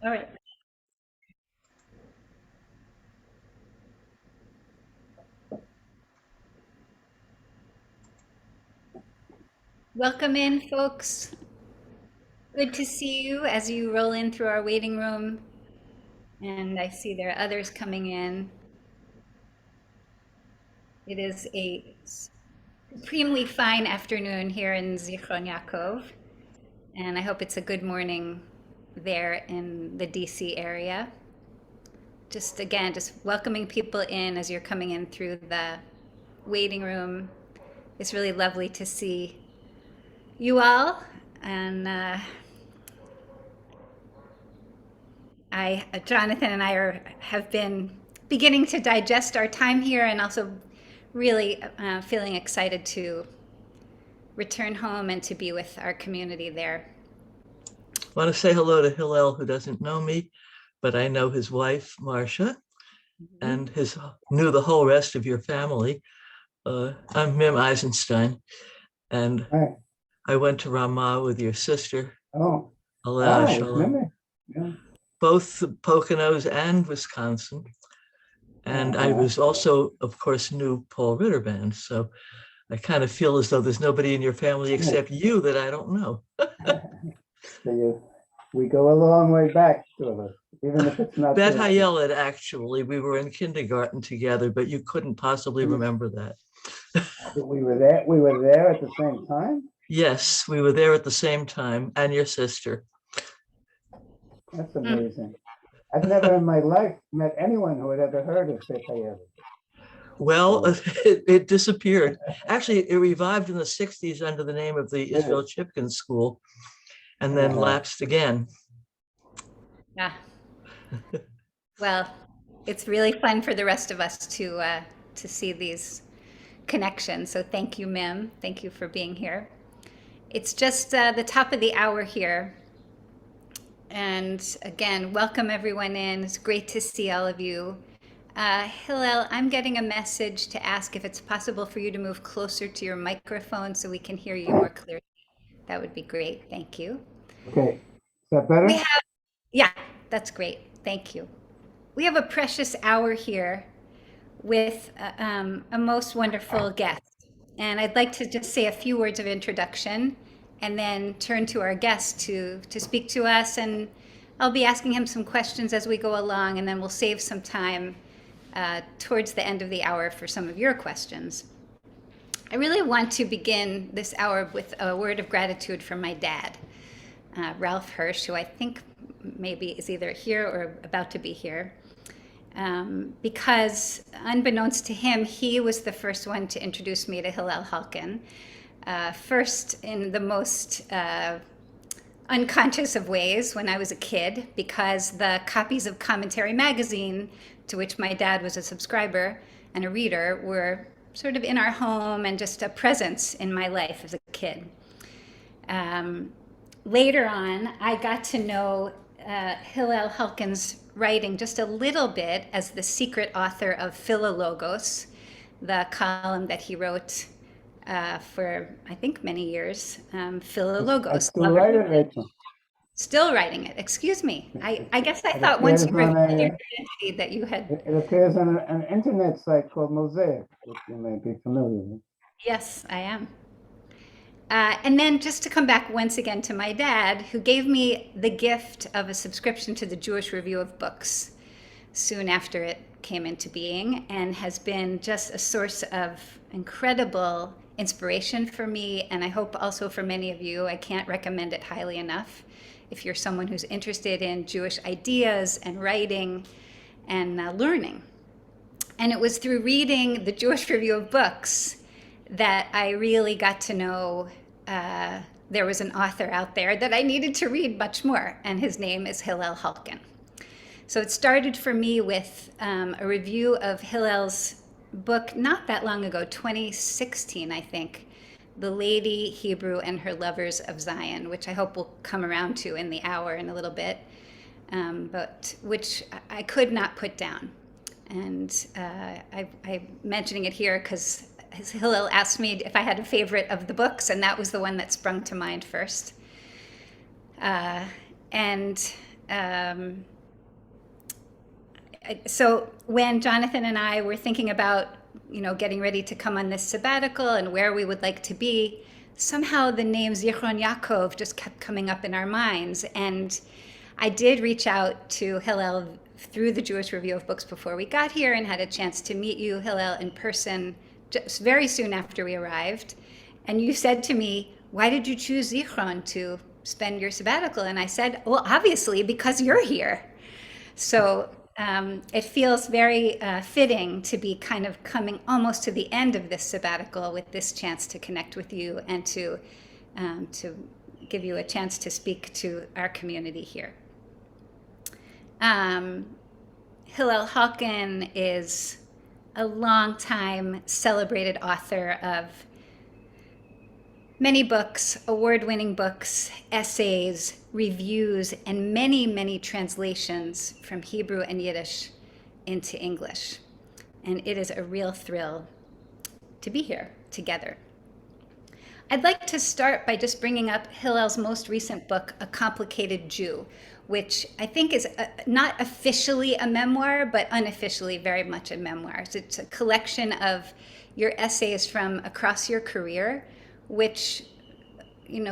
All right. Welcome in, folks. Good to see you as you roll in through our waiting room. And I see there are others coming in. It is a supremely fine afternoon here in Zichron Yaakov. And I hope it's a good morning there in the DC area. Just again, just welcoming people in as you're coming in through the waiting room. It's really lovely to see you all. And Jonathan and I have been beginning to digest our time here and also really feeling excited to return home and to be with our community there. I want to say hello to Hillel, who doesn't know me, but I know his wife, Marcia, and knew the whole rest of your family. I'm Mim Eisenstein, and Hi. I went to Ramah with your sister, Oh, Alea hi, Shalom, Mimi. Yeah. both Poconos and Wisconsin. And I was also, of course, knew Paul Ritterband. So I kind of feel as though there's nobody in your family except you that I don't know. We go a long way back, even if it's not Bet true. Hayeled, actually, we were in kindergarten together, but you couldn't possibly remember that. We were there. We were there at the same time. Yes, we were there at the same time, and your sister. That's amazing. I've never in my life met anyone who had ever heard of Secularism. Well, it disappeared. Actually, it revived in the 60s under the name of the Israel Chipkin School, and then lapsed again. Yeah. Well, it's really fun for the rest of us to see these connections. So thank you, Mim. Thank you for being here. It's just the top of the hour here. And again, welcome everyone in. It's great to see all of you. Hillel, I'm getting a message to ask if it's possible for you to move closer to your microphone so we can hear you more clearly. That would be great. Thank you. Okay, is that better? Yeah, that's great. Thank you. We have a precious hour here with a most wonderful guest. And I'd like to just say a few words of introduction and then turn to our guest to speak to us. And I'll be asking him some questions as we go along, and then we'll save some time towards the end of the hour for some of your questions. I really want to begin this hour with a word of gratitude from my dad, Ralph Hirsch, who I think maybe is either here or about to be here. Because unbeknownst to him, he was the first one to introduce me to Hillel Halkin, first in the most unconscious of ways when I was a kid, because the copies of Commentary magazine, to which my dad was a subscriber and a reader, were sort of in our home and just a presence in my life as a kid. Later on, I got to know Hillel Halkin's writing just a little bit as the secret author of Philologos, the column that he wrote for, I think, many years. Philologos. I still write it, Rachel. Still writing it. Excuse me. I guess I thought once you revealed your identity that you had. It appears on an internet site called Mosaic, which you may be familiar with. Yes, I am. And then just to come back once again to my dad, who gave me the gift of a subscription to the Jewish Review of Books soon after it came into being, and has been just a source of incredible inspiration for me, and I hope also for many of you. I can't recommend it highly enough if you're someone who's interested in Jewish ideas and writing and learning. And it was through reading the Jewish Review of Books that I really got to know there was an author out there that I needed to read much more, and his name is Hillel Halkin. So it started for me with a review of Hillel's book not that long ago, 2016, I think, The Lady, Hebrew, and Her Lovers of Zion, which I hope we'll come around to in the hour in a little bit, but which I could not put down. And I'm mentioning it here because Hillel asked me if I had a favorite of the books, and that was the one that sprung to mind first. And So when Jonathan and I were thinking about, getting ready to come on this sabbatical and where we would like to be, somehow the name Zichron Yaakov just kept coming up in our minds. And I did reach out to Hillel through the Jewish Review of Books before we got here and had a chance to meet you, Hillel, in person just very soon after we arrived. And you said to me, "Why did you choose Zichron to spend your sabbatical?" And I said, "Well, obviously, because you're here." So it feels very fitting to be kind of coming almost to the end of this sabbatical with this chance to connect with you and to give you a chance to speak to our community here. Hillel Halkin is a longtime celebrated author of many books, award-winning books, essays, reviews, and many, many translations from Hebrew and Yiddish into English. And it is a real thrill to be here together. I'd like to start by just bringing up Hillel's most recent book, A Complicated Jew, which I think is not officially a memoir, but unofficially very much a memoir. So it's a collection of your essays from across your career, which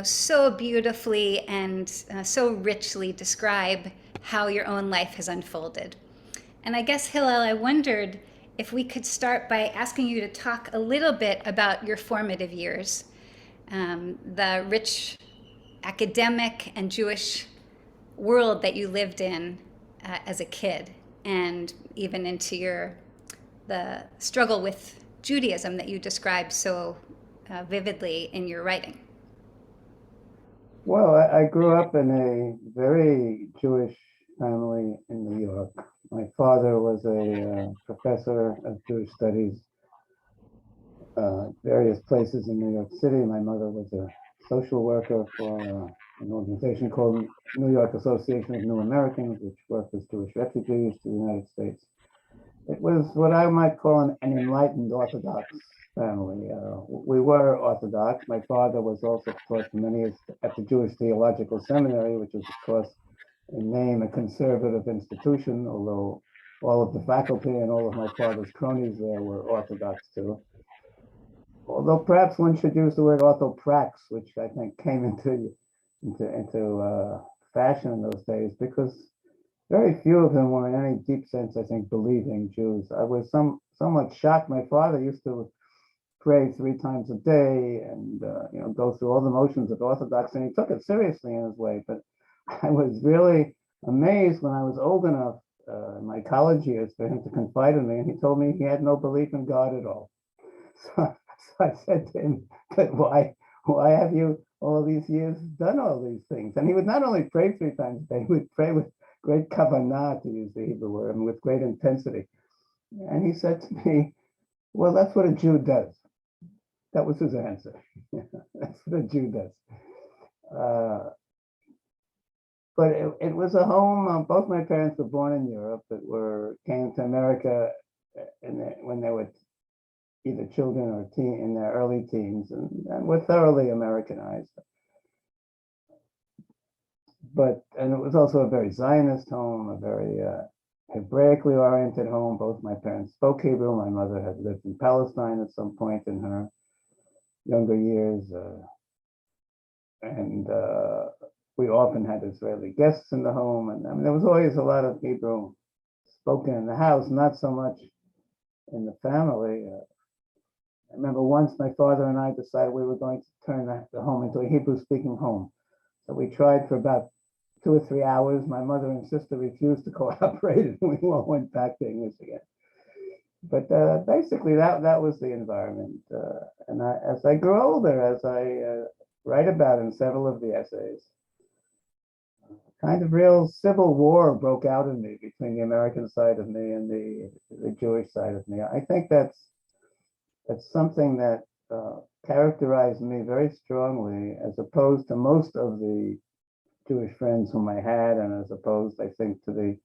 so beautifully and so richly describe how your own life has unfolded. And I guess, Hillel, I wondered if we could start by asking you to talk a little bit about your formative years, the rich academic and Jewish world that you lived in as a kid, and even into the struggle with Judaism that you described so vividly in your writing. Well, I grew up in a very Jewish family in New York. My father was a professor of Jewish studies, various places in New York City. My mother was a social worker for an organization called New York Association of New Americans, which worked with Jewish refugees to the United States. It was what I might call an enlightened Orthodox family. We were Orthodox. My father was also taught for many years at the Jewish Theological Seminary, which is, of course, in name a conservative institution, although all of the faculty and all of my father's cronies there were Orthodox too. Although perhaps one should use the word orthoprax, which I think came into fashion in those days, because very few of them were in any deep sense, I think, believing Jews. I was somewhat shocked. My father used to pray 3 times a day and go through all the motions of Orthodox, and he took it seriously in his way. But I was really amazed when I was old enough in my college years for him to confide in me, and he told me he had no belief in God at all. So I said to him, "But why have you all these years done all these things?" And he would not only pray 3 times a day, he would pray with great kavanah, to use the Hebrew word, and with great intensity. And he said to me, "Well, that's what a Jew does." That was his answer. That's what a Jew does. But it was a home. Both my parents were born in Europe, but came to America when they were either children or in their early teens, and were thoroughly Americanized. And it was also a very Zionist home, a very Hebraically oriented home. Both my parents spoke Hebrew. My mother had lived in Palestine at some point in her younger years, and we often had Israeli guests in the home, and I mean, there was always a lot of Hebrew spoken in the house, not so much in the family. I remember once my father and I decided we were going to turn the home into a Hebrew-speaking home. So we tried for about 2 or 3 hours. My mother and sister refused to cooperate, and we all went back to English again. But basically, that was the environment. And as I grew older, as I write about in several of the essays, kind of real civil war broke out in me between the American side of me and the Jewish side of me. I think that's something that characterized me very strongly, as opposed to most of the Jewish friends whom I had, and as opposed, I think, to the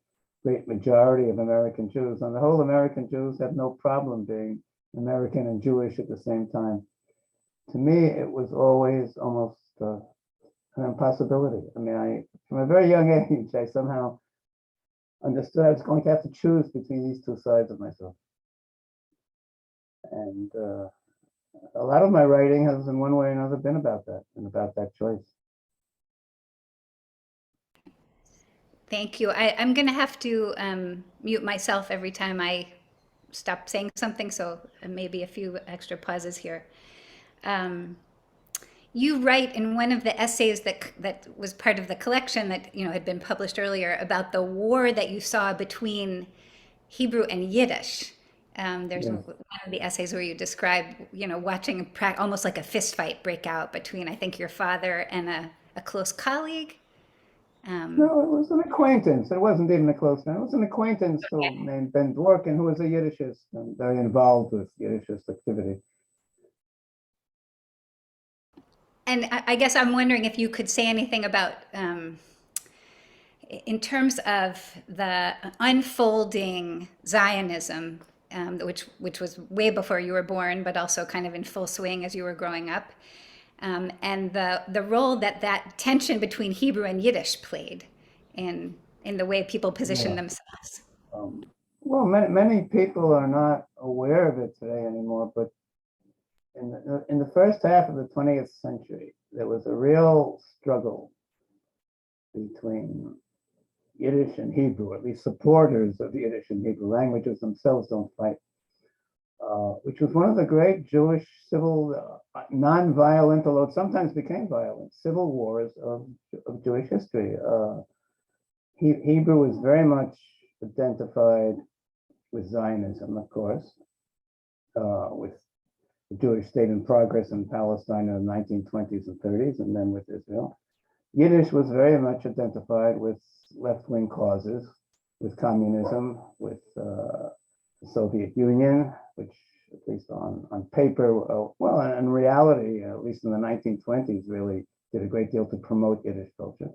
great majority of American Jews. On the whole, American Jews have no problem being American and Jewish at the same time. To me, it was always almost an impossibility. I mean, from a very young age, I somehow understood I was going to have to choose between these two sides of myself. And a lot of my writing has in one way or another been about that and about that choice. Thank you. I'm going to have to mute myself every time I stop saying something, so maybe a few extra pauses here. You write in one of the essays that was part of the collection that had been published earlier about the war that you saw between Hebrew and Yiddish. There's Yes. one of the essays where you describe, watching almost like a fist fight break out between, I think, your father and a close colleague. No, it was an acquaintance. It wasn't even a close friend. It was an acquaintance who named Ben Dworkin, who was a Yiddishist and very involved with Yiddishist activity. And I guess I'm wondering if you could say anything about, in terms of the unfolding Zionism, which was way before you were born, but also kind of in full swing as you were growing up, and the role that tension between Hebrew and Yiddish played in the way people position Yeah. themselves. Well, many people are not aware of it today anymore, but in the first half of the 20th century, there was a real struggle between Yiddish and Hebrew, at least supporters of Yiddish and Hebrew. Languages themselves don't fight, which was one of the great Jewish civil, non-violent, although it sometimes became violent, civil wars of Jewish history. Hebrew was very much identified with Zionism, of course, with the Jewish state in progress in Palestine in the 1920s and 30s, and then with Israel. Yiddish was very much identified with left-wing causes, with communism, with the Soviet Union, which at least on paper, well, in reality, at least in the 1920s, really did a great deal to promote Yiddish culture.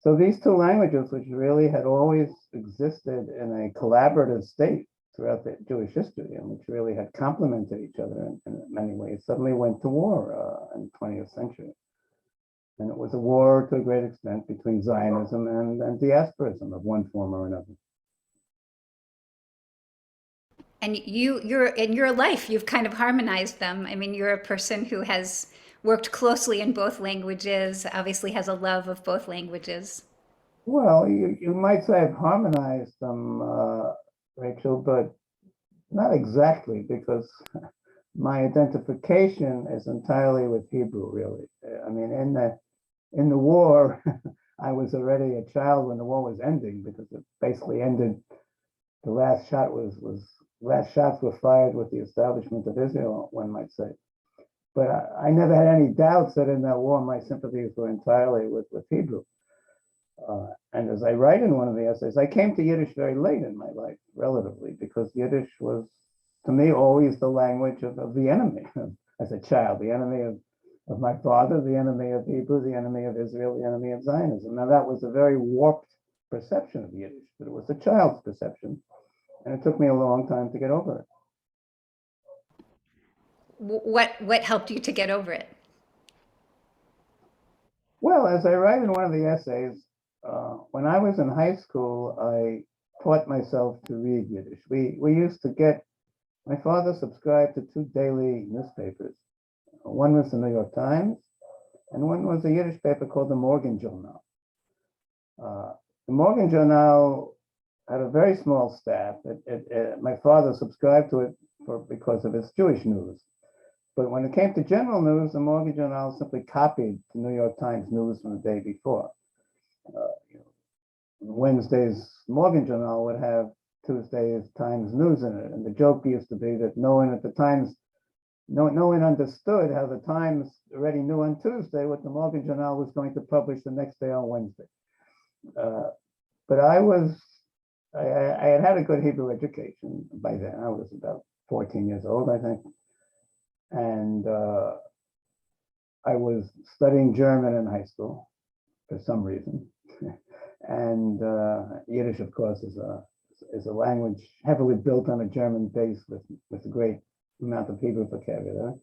So these two languages, which really had always existed in a collaborative state throughout the Jewish history, and which really had complemented each other in many ways, suddenly went to war in the 20th century. And it was a war to a great extent between Zionism and diasporism of one form or another. And you're in your life, you've kind of harmonized them. I mean, you're a person who has worked closely in both languages, obviously has a love of both languages. Well, you might say I've harmonized them, Rachel, but not exactly, because my identification is entirely with Hebrew, really. I mean, in the war, I was already a child when the war was ending, because it basically ended. The last shots were fired with the establishment of Israel, one might say. But I never had any doubts that in that war, my sympathies were entirely with Hebrew. And as I write in one of the essays, I came to Yiddish very late in my life, relatively, because Yiddish was, to me, always the language of the enemy as a child, the enemy of my father, the enemy of Hebrew, the enemy of Israel, the enemy of Zionism. Now, that was a very warped perception of Yiddish, but it was a child's perception. And it took me a long time to get over it. What helped you to get over it? Well, as I write in one of the essays, when I was in high school, I taught myself to read Yiddish. We used to get, my father subscribed to two daily newspapers. One was the New York Times, and one was a Yiddish paper called the Morgen Journal. The Morgen Journal had a very small staff. My father subscribed to it because of its Jewish news. But when it came to general news, the Morgen Journal simply copied the New York Times news from the day before. Wednesday's Morgen Journal would have Tuesday's Times news in it. And the joke used to be that no one at the Times, no one understood how the Times already knew on Tuesday what the Morgen Journal was going to publish the next day on Wednesday. But I had a good Hebrew education by then. I was about 14 years old, I think. And I was studying German in high school for some reason. And Yiddish, of course, is a language heavily built on a German base with a great amount of Hebrew vocabulary.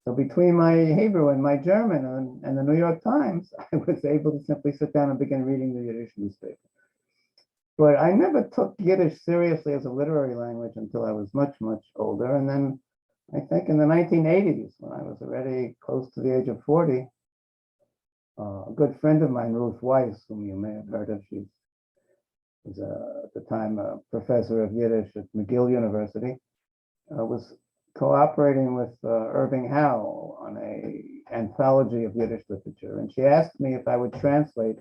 So between my Hebrew and my German and the New York Times, I was able to simply sit down and begin reading the Yiddish newspaper. But I never took Yiddish seriously as a literary language until I was much, much older. And then I think in the 1980s, when I was already close to the age of 40, a good friend of mine, Ruth Weiss, whom you may have heard of, she was at the time a professor of Yiddish at McGill University, was cooperating with Irving Howe on an anthology of Yiddish literature. And she asked me if I would translate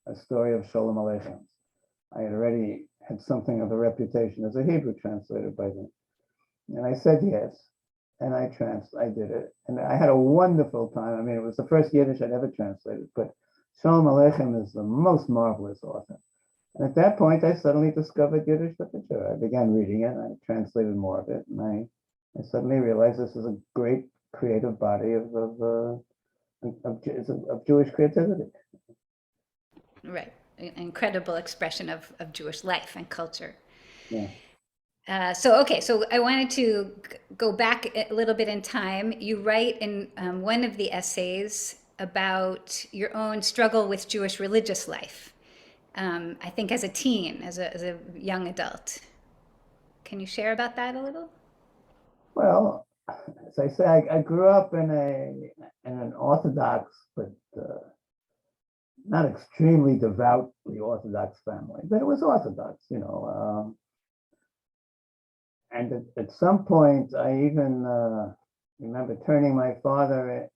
a story of Sholem Aleichem. I had already had something of a reputation as a Hebrew translator by then. And I said yes. And I did it. And I had a wonderful time. I mean, it was the first Yiddish I'd ever translated, but Sholem Aleichem is the most marvelous author. And at that point, I suddenly discovered Yiddish literature. I began reading it, I translated more of it, and I suddenly realized this is a great creative body of Jewish creativity. Right. An incredible expression of Jewish life and culture. Yeah. So I wanted to go back a little bit in time. You write in one of the essays about your own struggle with Jewish religious life. I think as a teen, as a young adult. Can you share about that a little? Well, as I say, I grew up in an Orthodox, but not extremely devoutly Orthodox family, but it was Orthodox, you know. And at some point, I even remember turning my father,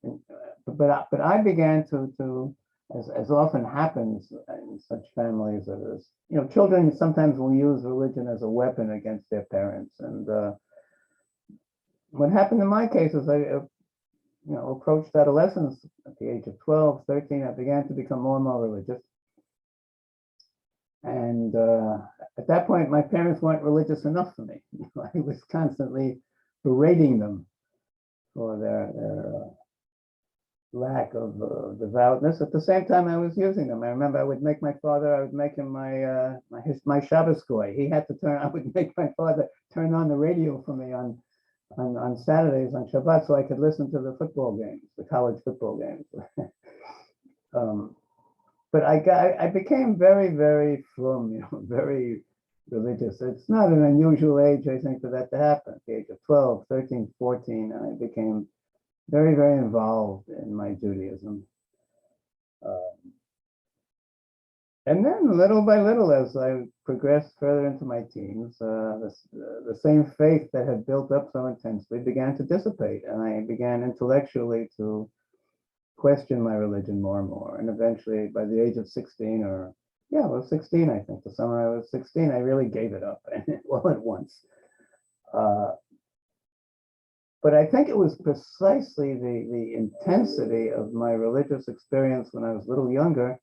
but I began to as often happens in such families, you know, children sometimes will use religion as a weapon against their parents. And what happened in my case is I approached adolescence at the age of 12, 13. I began to become more and more religious. And at that point, my parents weren't religious enough for me. I was constantly berating them for their lack of devoutness. At the same time, I was using them. I remember I would make him my Shabbos goy. I would make my father turn on the radio for me on Saturdays, on Shabbat, so I could listen to the football games, the college football games. But I became very, very frum, you know, very religious. It's not an unusual age, I think, for that to happen. At the age of 12, 13, 14, I became very, very involved in my Judaism. And then little by little, as I progressed further into my teens, the same faith that had built up so intensely began to dissipate. And I began intellectually to question my religion more and more. And eventually, by the age of 16, 16, I think, the summer I was 16, I really gave it up, and all at once. But I think it was precisely the intensity of my religious experience when I was a little younger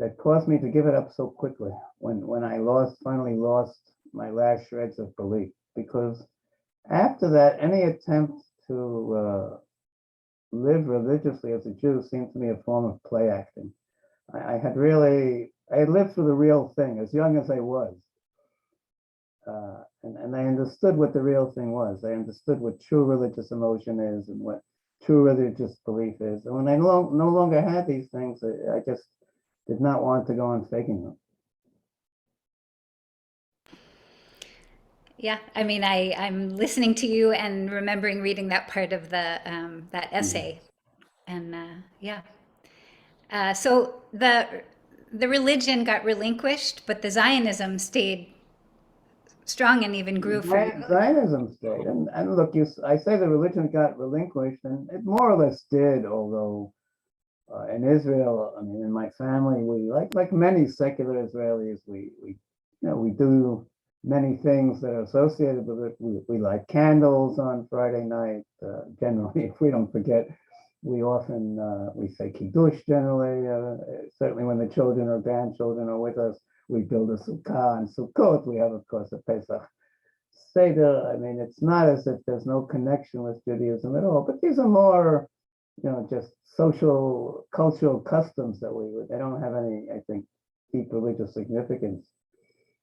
that caused me to give it up so quickly when I finally lost my last shreds of belief. Because after that, any attempt to live religiously as a Jew seemed to me a form of play acting. I had lived through the real thing as young as I was. And I understood what the real thing was. I understood what true religious emotion is and what true religious belief is. And when I no longer had these things, I just did not want to go on faking them. Yeah, I mean, I'm listening to you and remembering reading that part of that essay, and yeah. So the religion got relinquished, but the Zionism stayed strong and even grew for you. Zionism stayed, and look, I say the religion got relinquished, and it more or less did. Although in Israel, I mean, in my family, we like many secular Israelis, we do many things that are associated with it. We light candles on Friday night. Generally, if we don't forget, we often we say kiddush. Generally, certainly when the children or grandchildren are with us, we build a sukkah and Sukkot. We have, of course, a Pesach Seder. I mean, it's not as if there's no connection with Judaism at all. But these are more, just social, cultural customs that they don't have any, I think, deep religious significance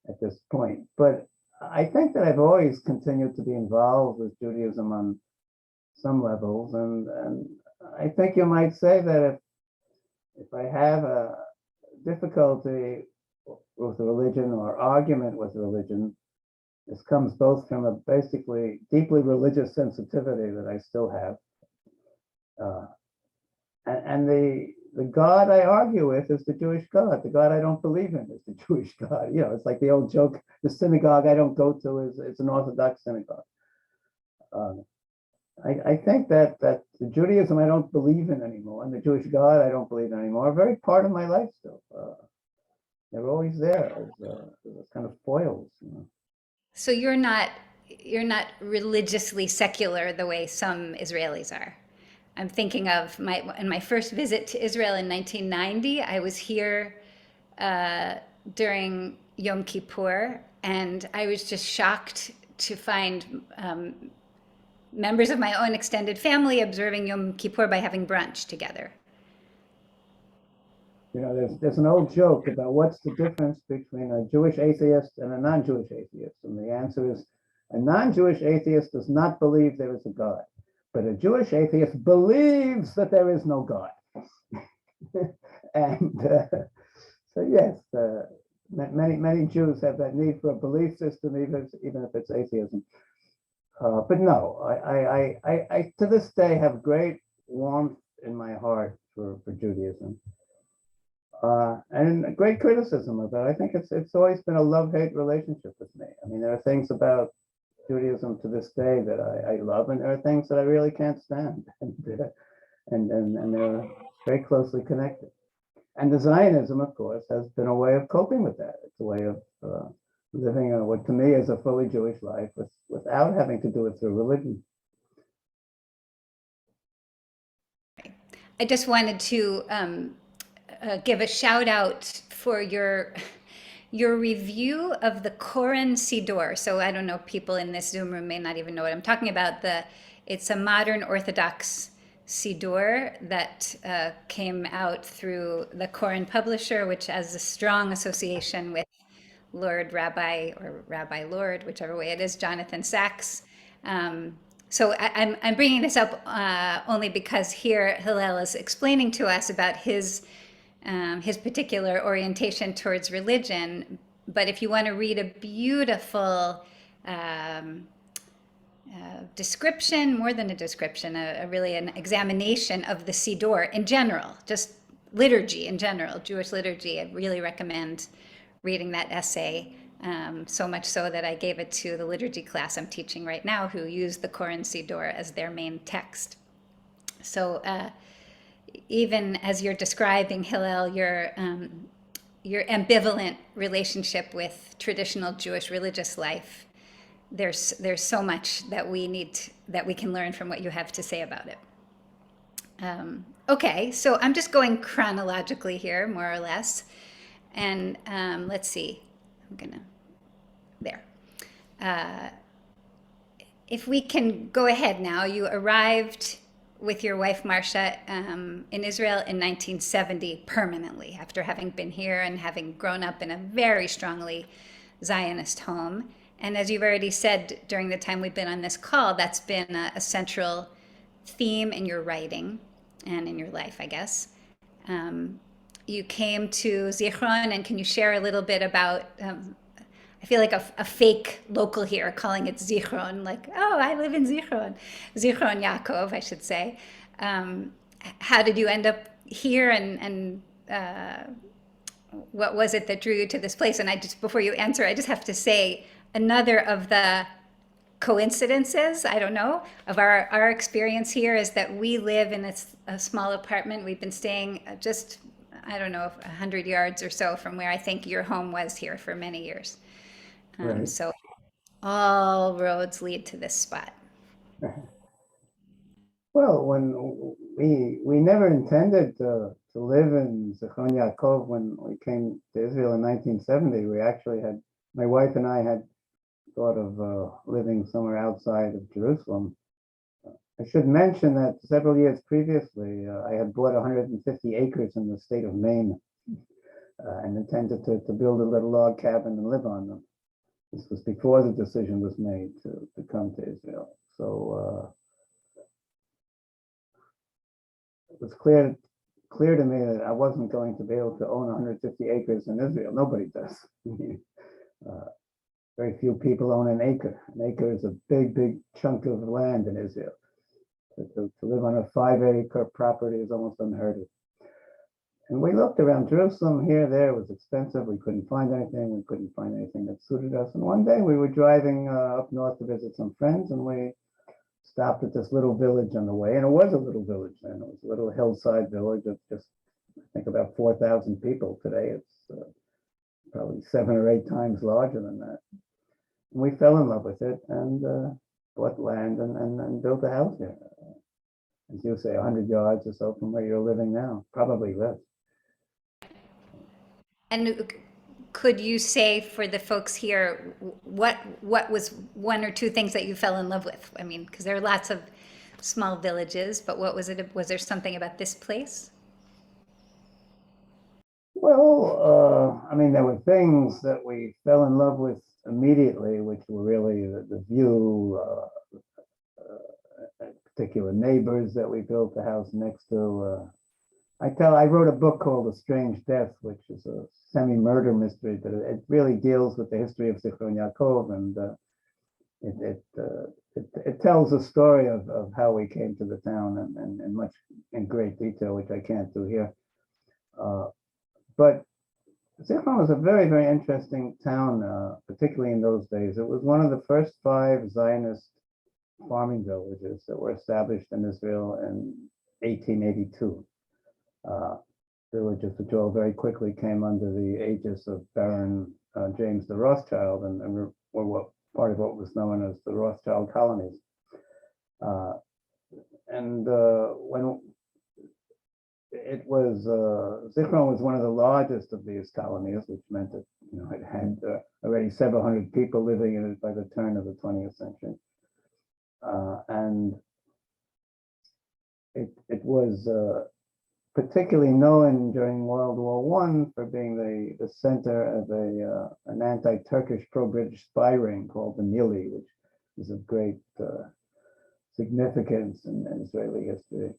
at this point. But I think that I've always continued to be involved with Judaism on some levels, and I think you might say that if I have a difficulty with religion or argument with religion, this comes both from a basically deeply religious sensitivity that I still have, and the God I argue with is the Jewish God. The God I don't believe in is the Jewish God. You know, it's like the old joke: the synagogue I don't go to is an Orthodox synagogue. I think that the Judaism I don't believe in anymore, and the Jewish God I don't believe in anymore, are very part of my life still. They're always there as kind of foils, you know. So you're not religiously secular the way some Israelis are. I'm thinking of my first visit to Israel in 1990. I was here during Yom Kippur, and I was just shocked to find members of my own extended family observing Yom Kippur by having brunch together. You know, there's an old joke about what's the difference between a Jewish atheist and a non-Jewish atheist, and the answer is a non-Jewish atheist does not believe there is a God, but a Jewish atheist believes that there is no God. And so yes, many Jews have that need for a belief system, even if it's atheism. But no, I to this day have great warmth in my heart for Judaism. And great criticism of it. I think it's always been a love-hate relationship with me. I mean, there are things about Judaism to this day that I love, and there are things that I really can't stand, and they're very closely connected. And the Zionism, of course, has been a way of coping with that. It's a way of living what to me is a fully Jewish life without having to do it through religion. I just wanted to give a shout out for your review of the Koren Siddur. So I don't know, people in this Zoom room may not even know what I'm talking about. It's a modern Orthodox Siddur that came out through the Koren publisher, which has a strong association with Lord Rabbi or Rabbi Lord, whichever way it is, Jonathan Sachs. So I'm bringing this up only because here Hillel is explaining to us about his particular orientation towards religion. But if you want to read a beautiful description, more than a description, really an examination of the Siddur in general, just liturgy in general, Jewish liturgy, I really recommend reading that essay. So much so that I gave it to the liturgy class I'm teaching right now, who use the Koren Siddur as their main text. So even as you're describing, Hillel, your ambivalent relationship with traditional Jewish religious life, there's so much that we can learn from what you have to say about it. Okay, so I'm just going chronologically here, more or less, and let's see. There. If we can go ahead now, you arrived with your wife Marcia in Israel in 1970 permanently, after having been here and having grown up in a very strongly Zionist home. And as you've already said during the time we've been on this call, that's been a central theme in your writing and in your life, I guess. You came to Zichron, and can you share a little bit about, I feel like a fake local here calling it Zichron, like, oh, I live in Zichron, Zichron Yaakov, I should say. How did you end up here, and what was it that drew you to this place? And before you answer, I just have to say, another of the coincidences, I don't know, of our experience here is that we live in a small apartment. We've been staying just, I don't know, 100 yards or so from where I think your home was here for many years. Right. So all roads lead to this spot. Well, when we never intended to live in Zichron Yaakov when we came to Israel in 1970, we actually had, my wife and I had thought of living somewhere outside of Jerusalem. I should mention that several years previously, I had bought 150 acres in the state of Maine and intended to build a little log cabin and live on them. This was before the decision was made to come to Israel. So was clear to me that I wasn't going to be able to own 150 acres in Israel. Nobody does. Very few people own an acre. An acre is a big chunk of land in Israel. To live on a 5-acre property is almost unheard of. And we looked around Jerusalem, here, there, it was expensive. We couldn't find anything. We couldn't find anything that suited us. And one day we were driving up north to visit some friends, and we stopped at this little village on the way. And it was a little village then. It was a little hillside village of just, I think, about 4,000 people. Today it's probably 7 or 8 times larger than that. And we fell in love with it and bought land and built a house here. As you say, 100 yards or so from where you're living now, probably less. And could you say for the folks here, what was 1 or 2 things that you fell in love with? I mean, because there are lots of small villages, but what was it? Was there something about this place? Well, I mean, there were things that we fell in love with immediately, which were really the view, particular neighbors that we built the house next to. I wrote a book called A Strange Death, which is a semi-murder mystery, but it really deals with the history of Zichron Yaakov, and it tells the story of how we came to the town and much in great detail, which I can't do here. But Zichron was a very interesting town, particularly in those days. It was one of the first 5 Zionist farming villages that were established in Israel in 1882. Villages which all very quickly came under the aegis of Baron James de Rothschild and were part of what was known as the Rothschild colonies. When it was, Zichron was one of the largest of these colonies, which meant that it had already several hundred people living in it by the turn of the 20th century. And it was particularly known during World War I for being the center of an anti-Turkish pro-British spy ring called the Nili, which is of great significance in Israeli history.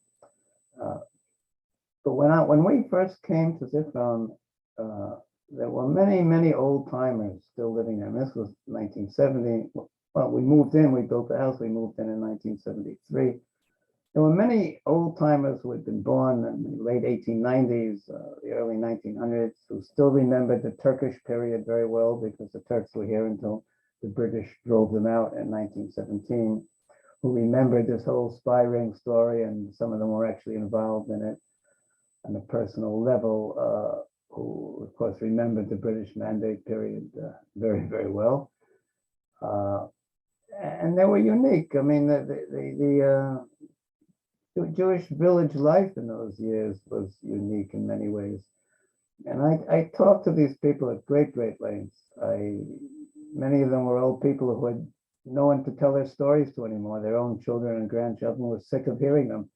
But when we first came to Zichron, there were many old timers still living there. And this was 1970. Well, we moved in, we built the house, we moved in 1973. There were many old timers who had been born in the late 1890s, the early 1900s, who still remembered the Turkish period very well because the Turks were here until the British drove them out in 1917, who remembered this whole spy ring story, and some of them were actually involved in it on a personal level, who of course remembered the British Mandate period very well. And they were unique. I mean, the Jewish village life in those years was unique in many ways. And I talked to these people at great lengths. Many of them were old people who had no one to tell their stories to anymore. Their own children and grandchildren were sick of hearing them.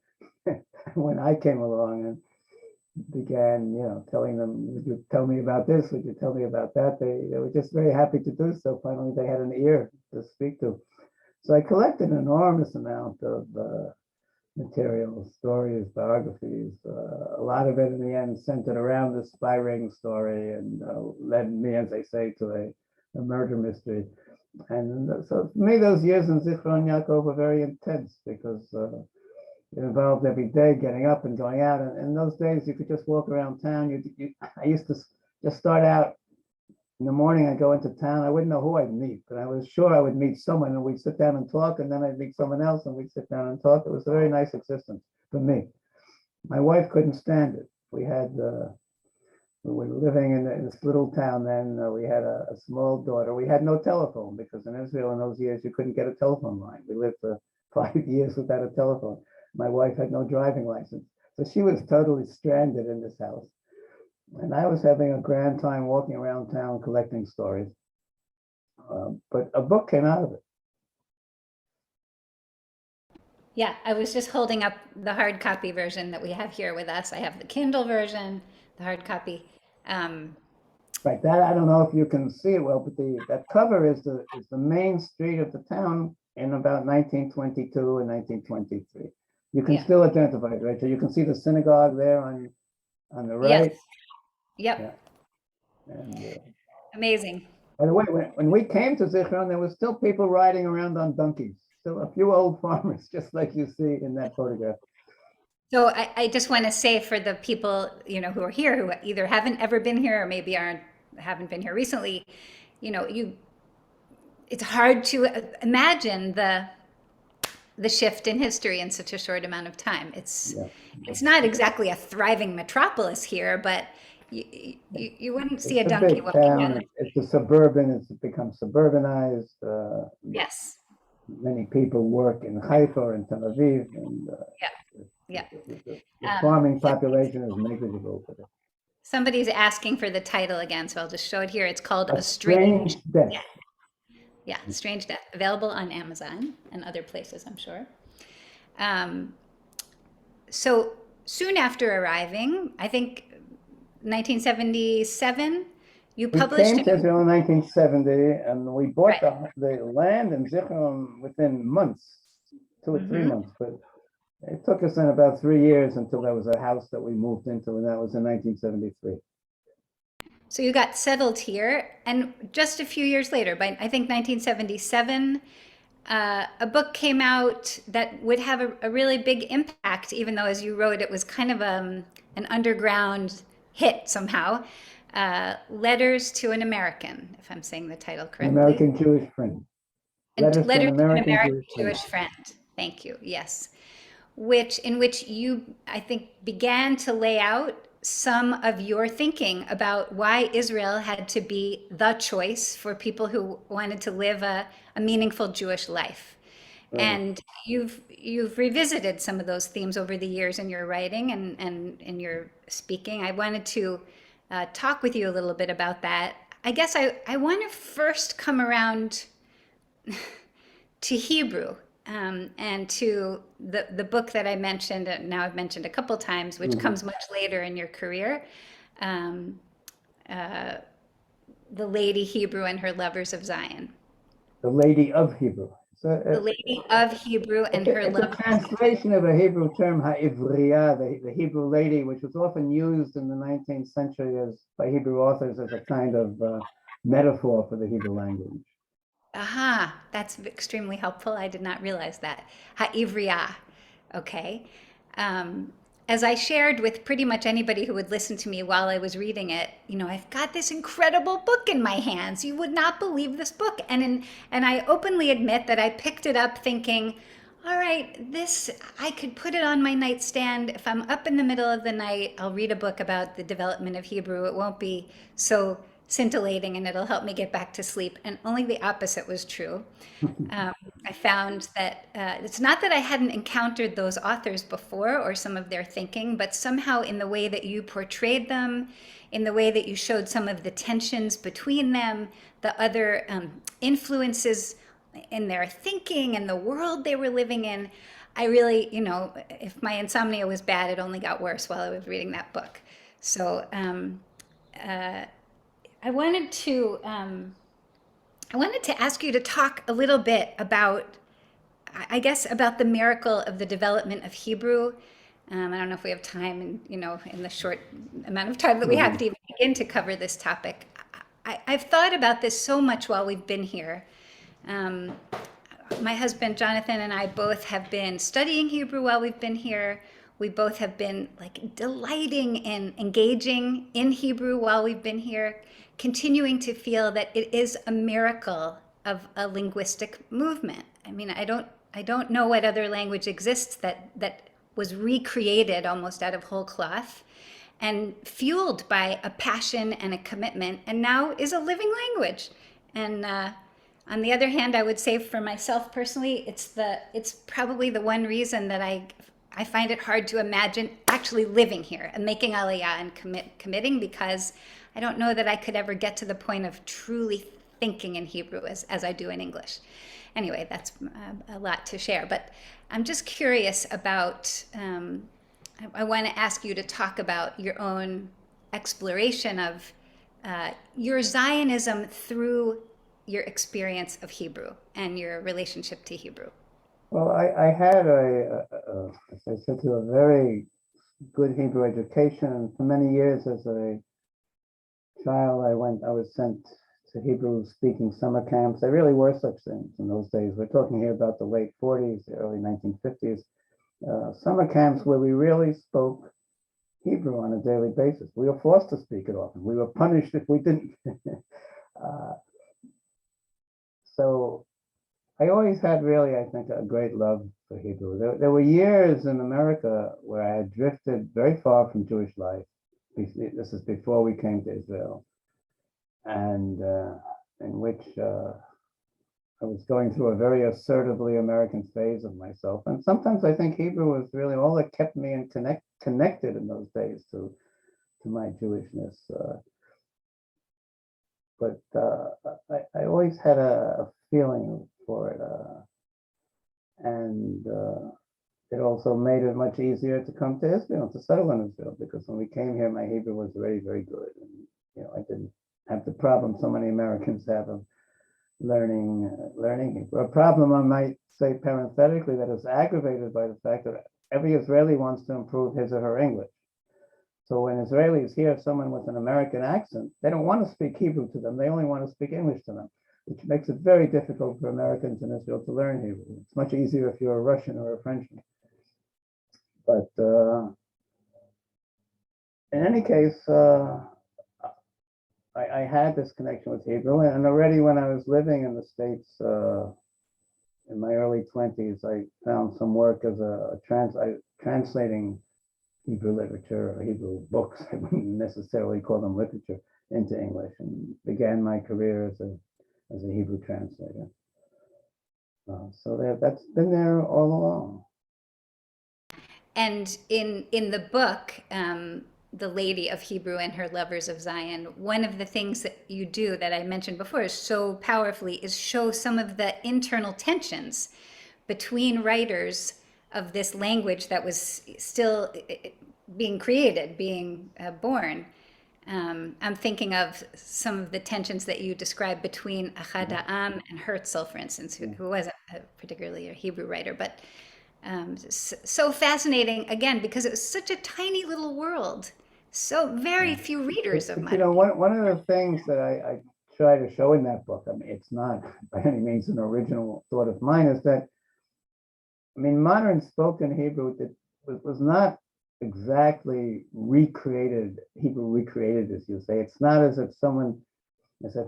When I came along and began, telling them, would you tell me about this? Would you tell me about that? They were just very happy to do so. Finally, they had an ear to speak to. So I collected an enormous amount of material, stories, biographies. A lot of it in the end centered around the spy ring story and led me, as I say, to a murder mystery. And so for me, those years in Zichron Yaakov were very intense because it involved every day getting up and going out. And in those days, you could just walk around town. I used to just start out in the morning. I'd go into town. I wouldn't know who I'd meet, but I was sure I would meet someone, and we'd sit down and talk, and then I'd meet someone else, and we'd sit down and talk. It was a very nice existence for me. My wife couldn't stand it. We were living in this little town then. We had a small daughter. We had no telephone because in Israel in those years, you couldn't get a telephone line. We lived for 5 years without a telephone. My wife had no driving license. So she was totally stranded in this house. And I was having a grand time walking around town collecting stories. But a book came out of it. Yeah, I was just holding up the hard copy version that we have here with us. I have the Kindle version, the hard copy. Right, that I don't know if you can see it well, but that cover is the main street of the town in about 1922 and 1923. You can Yeah. still identify it, right? So you can see the synagogue there on the right. Yes. Yep. Yeah. And Amazing. by the way, when we came to Zichron, there were still people riding around on donkeys. Still a few old farmers, just like you see in that photograph. So I just want to say for the people, who are here, who either haven't ever been here or maybe haven't been here recently, it's hard to imagine the shift in history in such a short amount of time. It's not exactly a thriving metropolis here, but you wouldn't see a It's a donkey big walking down. town. It's a suburban. It's become suburbanized. Yes. Many people work in Haifa or in Tel Aviv, and Yeah. the farming population is negligible today. Somebody's asking for the title again, so I'll just show it here. It's called A Strange Death. Yeah, Strange Death, available on Amazon and other places, I'm sure. So soon after arriving, I think 1977, you We published. came to Israel in 1970, and we bought the land in Zichron within months, 2 or 3 months. But it took us in about 3 years until there was a house that we moved into, and that was in 1973. So you got settled here, and just a few years later, by I think 1977, a book came out that would have a really big impact, even though, as you wrote, it was kind of an underground hit somehow. Letters to an American, if I'm saying the title correctly. An American Jewish friend. Letters to an American Jewish friend. Thank you. Yes. In which you, I think, began to lay out some of your thinking about why Israel had to be the choice for people who wanted to live a meaningful Jewish life. And you've revisited some of those themes over the years in your writing and in your speaking. I wanted to talk with you a little bit about that. I guess I want to first come around to Hebrew. And to the book that I mentioned, and now I've mentioned a couple times, which comes much later in your career, The Lady Hebrew and Her Lovers of Zion. The Lady of Hebrew. The Lady of Hebrew and Her Lovers. It's a translation of a Hebrew term, ha'ivriya, the Hebrew lady, which was often used in the 19th century by Hebrew authors as a kind of metaphor for the Hebrew language. Aha, that's extremely helpful. I did not realize that. Ha'ivriya. Okay. As I shared with pretty much anybody who would listen to me while I was reading it, I've got this incredible book in my hands. You would not believe this book. And I openly admit that I picked it up thinking, all right, I could put it on my nightstand. If I'm up in the middle of the night, I'll read a book about the development of Hebrew. It won't be so scintillating and it'll help me get back to sleep. And only the opposite was true. I found that it's not that I hadn't encountered those authors before or some of their thinking, but somehow in the way that you portrayed them, in the way that you showed some of the tensions between them, the other influences in their thinking and the world they were living in, I really, if my insomnia was bad, it only got worse while I was reading that book. So I wanted to ask you to talk a little bit about, I guess, about the miracle of the development of Hebrew. I don't know if we have time, in the short amount of time that we have to even begin to cover this topic. I've thought about this so much while we've been here. My husband Jonathan and I both have been studying Hebrew while we've been here. We both have been delighting in engaging in Hebrew while we've been here, continuing to feel that it is a miracle of a linguistic movement. I mean, I don't know what other language exists that was recreated almost out of whole cloth and fueled by a passion and a commitment, and now is a living language. And on the other hand, I would say for myself personally, it's probably the one reason that I find it hard to imagine actually living here and making aliyah and committing, because I don't know that I could ever get to the point of truly thinking in Hebrew as I do in English. Anyway, that's a lot to share, but I'm just curious about, I want to ask you to talk about your own exploration of your Zionism through your experience of Hebrew and your relationship to Hebrew. Well, I had as I said, to a very good Hebrew education. For many years as a child, I was sent to Hebrew speaking summer camps. There really were such things in those days. We're talking here about the late 40s, the early 1950s. Summer camps where we really spoke Hebrew on a daily basis. We were forced to speak it often. We were punished if we didn't. uh, so I always had really, I think, a great love for Hebrew. There were years in America where I had drifted very far from Jewish life. This is before we came to Israel, and in which I was going through a very assertively American phase of myself. And sometimes I think Hebrew was really all that kept me connected in those days to my Jewishness. But I always had a feeling for it. And it also made it much easier to come to Israel, to settle in Israel, because when we came here, my Hebrew was very, very good. And, I didn't have the problem so many Americans have of learning Hebrew. A problem, I might say parenthetically, that is aggravated by the fact that every Israeli wants to improve his or her English. So when Israelis hear someone with an American accent, they don't want to speak Hebrew to them. They only want to speak English to them, which makes it very difficult for Americans in Israel to learn Hebrew. It's much easier if you're a Russian or a Frenchman. But in any case, I had this connection with Hebrew, and already when I was living in the States in my early 20s, I found some work as translating Hebrew literature or Hebrew books. I wouldn't necessarily call them literature into English, and began my career as a Hebrew translator. So that's been there all along. And in the book, The Lady of Hebrew and Her Lovers of Zion, one of the things that you do that I mentioned before so powerfully is show some of the internal tensions between writers of this language that was still being created, being born. I'm thinking of some of the tensions that you described between Achad Ha'am and Herzl, for instance, who wasn't particularly a Hebrew writer, but so fascinating, again, because it was such a tiny little world. So very few readers of mine. One of the things that I try to show in that book, I mean, it's not by any means an original thought of mine, is that, I mean, modern spoken Hebrew was not exactly recreated, Hebrew recreated, as you say. It's not as if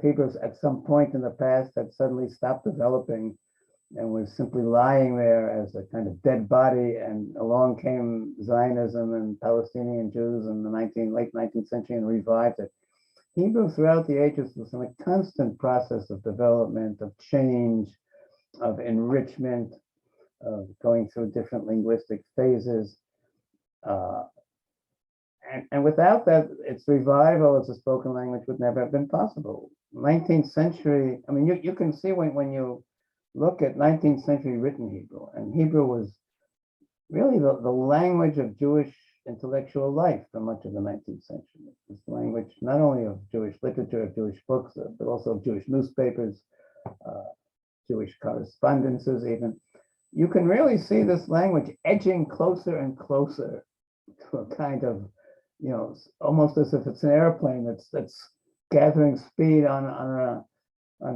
Hebrews at some point in the past had suddenly stopped developing and was simply lying there as a kind of dead body, and along came Zionism and Palestinian Jews in the late 19th century and revived it. Hebrew throughout the ages was in a constant process of development, of change, of enrichment, of going through different linguistic phases. And without that, its revival as a spoken language would never have been possible. 19th century, I mean, you can see when you look at 19th century written Hebrew, and Hebrew was really the language of Jewish intellectual life for much of the 19th century. It's the language not only of Jewish literature, of Jewish books, but also of Jewish newspapers, Jewish correspondences even. You can really see this language edging closer and closer to a kind of, almost as if it's an airplane that's gathering speed on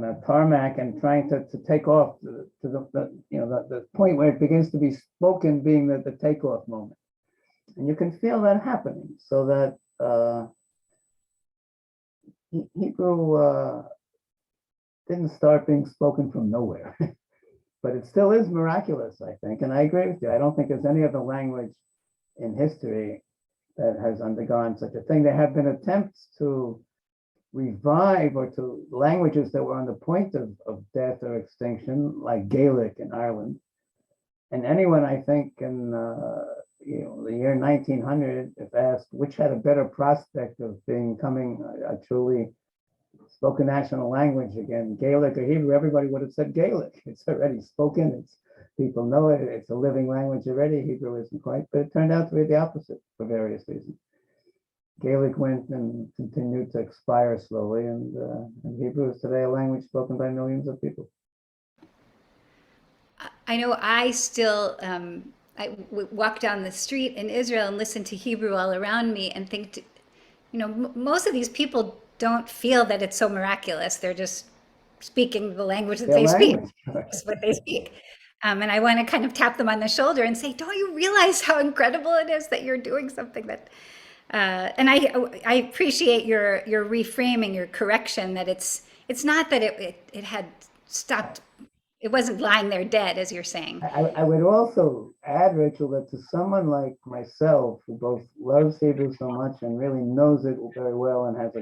a tarmac and trying to take off to the point where it begins to be spoken being the takeoff moment. And you can feel that happening, so that Hebrew didn't start being spoken from nowhere. But it still is miraculous, I think. And I agree with you. I don't think there's any other language in history that has undergone such a thing. There have been attempts to revive or to languages that were on the point of death or extinction, like Gaelic in Ireland. And anyone, I think, in the year 1900, if asked which had a better prospect of becoming a truly spoken national language again, Gaelic or Hebrew, everybody would have said Gaelic. It's already spoken. People know it. It's a living language already. Hebrew isn't quite, but it turned out to be the opposite for various reasons. Gaelic went and continued to expire slowly, and Hebrew is today a language spoken by millions of people. I know I still walk down the street in Israel and listen to Hebrew all around me and think, most of these people don't feel that it's so miraculous. They're just speaking the language that Their they speak. language. It's what they speak. And I want to kind of tap them on the shoulder and say, don't you realize how incredible it is that you're doing something that, and I appreciate your reframing, your correction, that it's not that it had stopped, it wasn't lying there dead, as you're saying. I would also add, Rachel, that to someone like myself, who both loves Hebrew so much and really knows it very well and has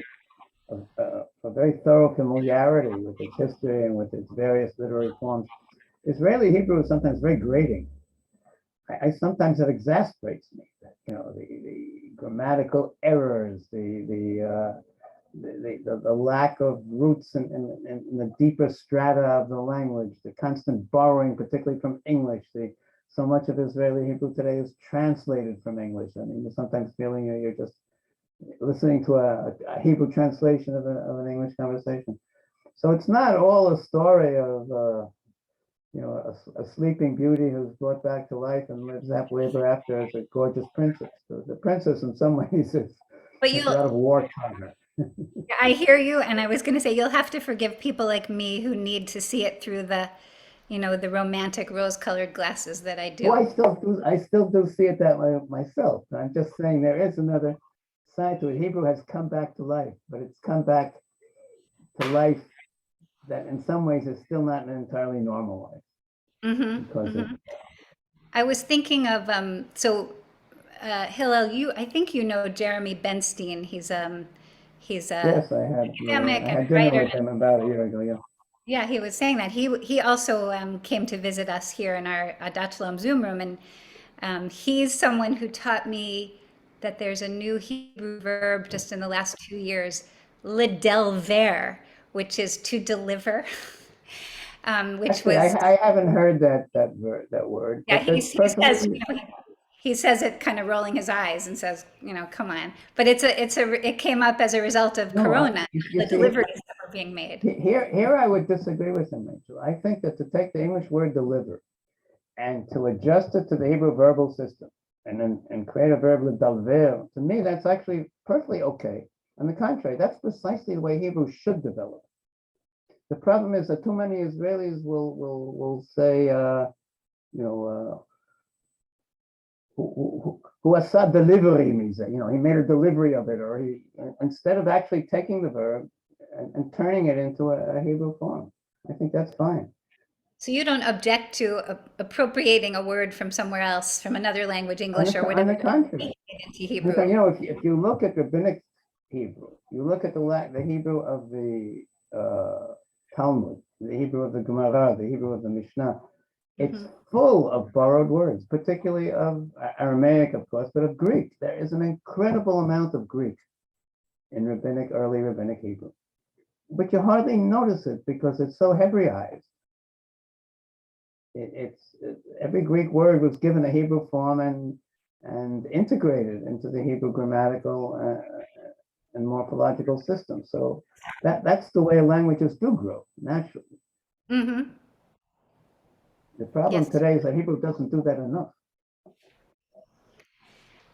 a very thorough familiarity with its history and with its various literary forms, Israeli Hebrew is sometimes very grating. I sometimes it exasperates me that the grammatical errors, the lack of roots in the deeper strata of the language, the constant borrowing, particularly from English. So much of Israeli Hebrew today is translated from English. I mean, you're sometimes feeling you're just listening to a Hebrew translation of an English conversation. So it's not all a story of a sleeping beauty who's brought back to life and lives happily ever after as a gorgeous princess. The princess, in some ways, is But a lot of war on her. I hear you, and I was going to say you'll have to forgive people like me who need to see it through the romantic rose-colored glasses that I do. Well, I still do see it that way myself. I'm just saying there is another side to it. Hebrew has come back to life, but it's come back to life that in some ways is still not an entirely normal life. Mm-hmm. I was thinking of Hillel, I think you know Jeremy Benstein. He's a Yes, I academic and had dinner writer. with him about a year ago. Yeah. Yeah, he was saying that he also came to visit us here in our Adat Shalom Zoom room, and he's someone who taught me that there's a new Hebrew verb just in the last 2 years, lidelver, which is to deliver, which Actually, was I haven't heard that word, yeah. but that's He says perfectly. he says it kind of rolling his eyes and says, come on. But it came up as a result of No, Corona, you the see, deliveries that were being made. here I would disagree with him, Rachel. I think that to take the English word deliver and to adjust it to the Hebrew verbal system and create a verb lidalver, to me, that's actually perfectly okay. On the contrary, that's precisely the way Hebrew should develop. The problem is that too many Israelis will say, who asa delivery means that, he made a delivery of it, or he, instead of actually taking the verb and turning it into a Hebrew form. I think that's fine. So you don't object to appropriating a word from somewhere else, from another language, English or On whatever, the contrary, into Hebrew. if you look at rabbinic Hebrew, you look at the Hebrew of the Talmud, the Hebrew of the Gemara, the Hebrew of the Mishnah, it's full of borrowed words, particularly of Aramaic, of course, but of Greek. There is an incredible amount of Greek in early rabbinic Hebrew, but you hardly notice it because it's so Hebraized. Every Greek word was given a Hebrew form and integrated into the Hebrew grammatical and morphological system. So that's the way languages do grow naturally. Mm-hmm. The problem Yes. today is that Hebrew doesn't do that enough.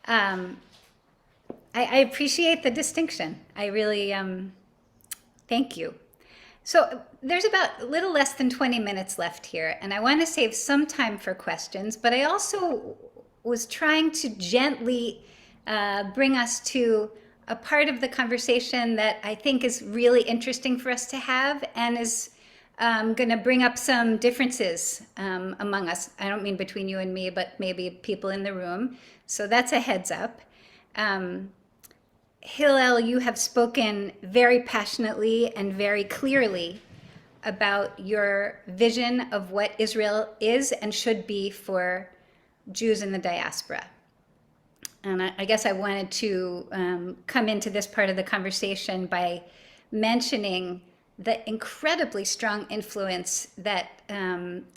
I appreciate the distinction. I really thank you. So there's about a little less than 20 minutes left here, and I want to save some time for questions, but I also was trying to gently bring us to a part of the conversation that I think is really interesting for us to have and is going to bring up some differences among us. I don't mean between you and me, but maybe people in the room. So that's a heads up. Hillel, you have spoken very passionately and very clearly about your vision of what Israel is and should be for Jews in the diaspora. And I guess I wanted to come into this part of the conversation by mentioning the incredibly strong influence that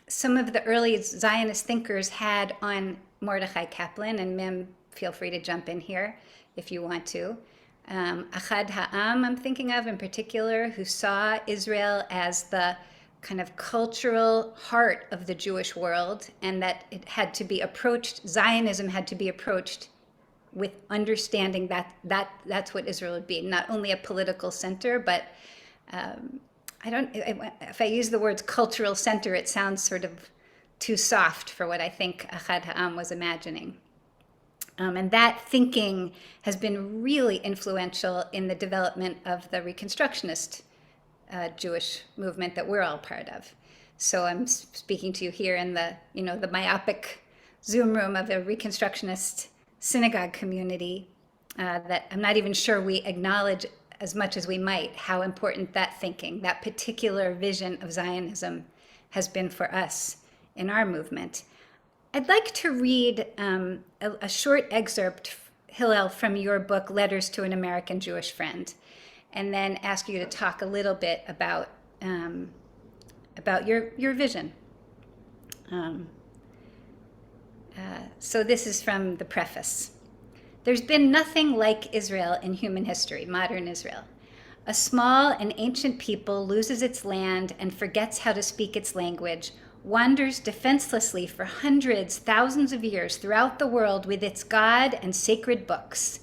some of the early Zionist thinkers had on Mordechai Kaplan, and Mim, feel free to jump in here if you want to. Achad Ha'am, I'm thinking of in particular, who saw Israel as the kind of cultural heart of the Jewish world, and that it had to be approached, Zionism had to be approached with understanding that that's what Israel would be, not only a political center, but if I use the words cultural center, it sounds sort of too soft for what I think Achad Ha'am was imagining. And that thinking has been really influential in the development of the Reconstructionist Jewish movement that we're all part of. So I'm speaking to you here in the, the myopic Zoom room of a Reconstructionist synagogue community that I'm not even sure we acknowledge as much as we might how important that thinking, that particular vision of Zionism has been for us in our movement. I'd like to read a short excerpt, Hillel, from your book, Letters to an American Jewish Friend, and then ask you to talk a little bit about your vision. So this is from the preface. There's been nothing like Israel in human history, modern Israel. A small and ancient people loses its land and forgets how to speak its language, wanders defenselessly for hundreds, thousands of years throughout the world with its God and sacred books,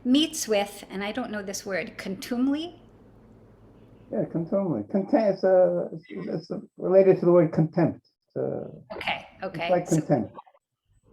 meets with, and I don't know this word, contumely? Yeah, contumely. It's related to the word contempt. Okay. It's like contempt.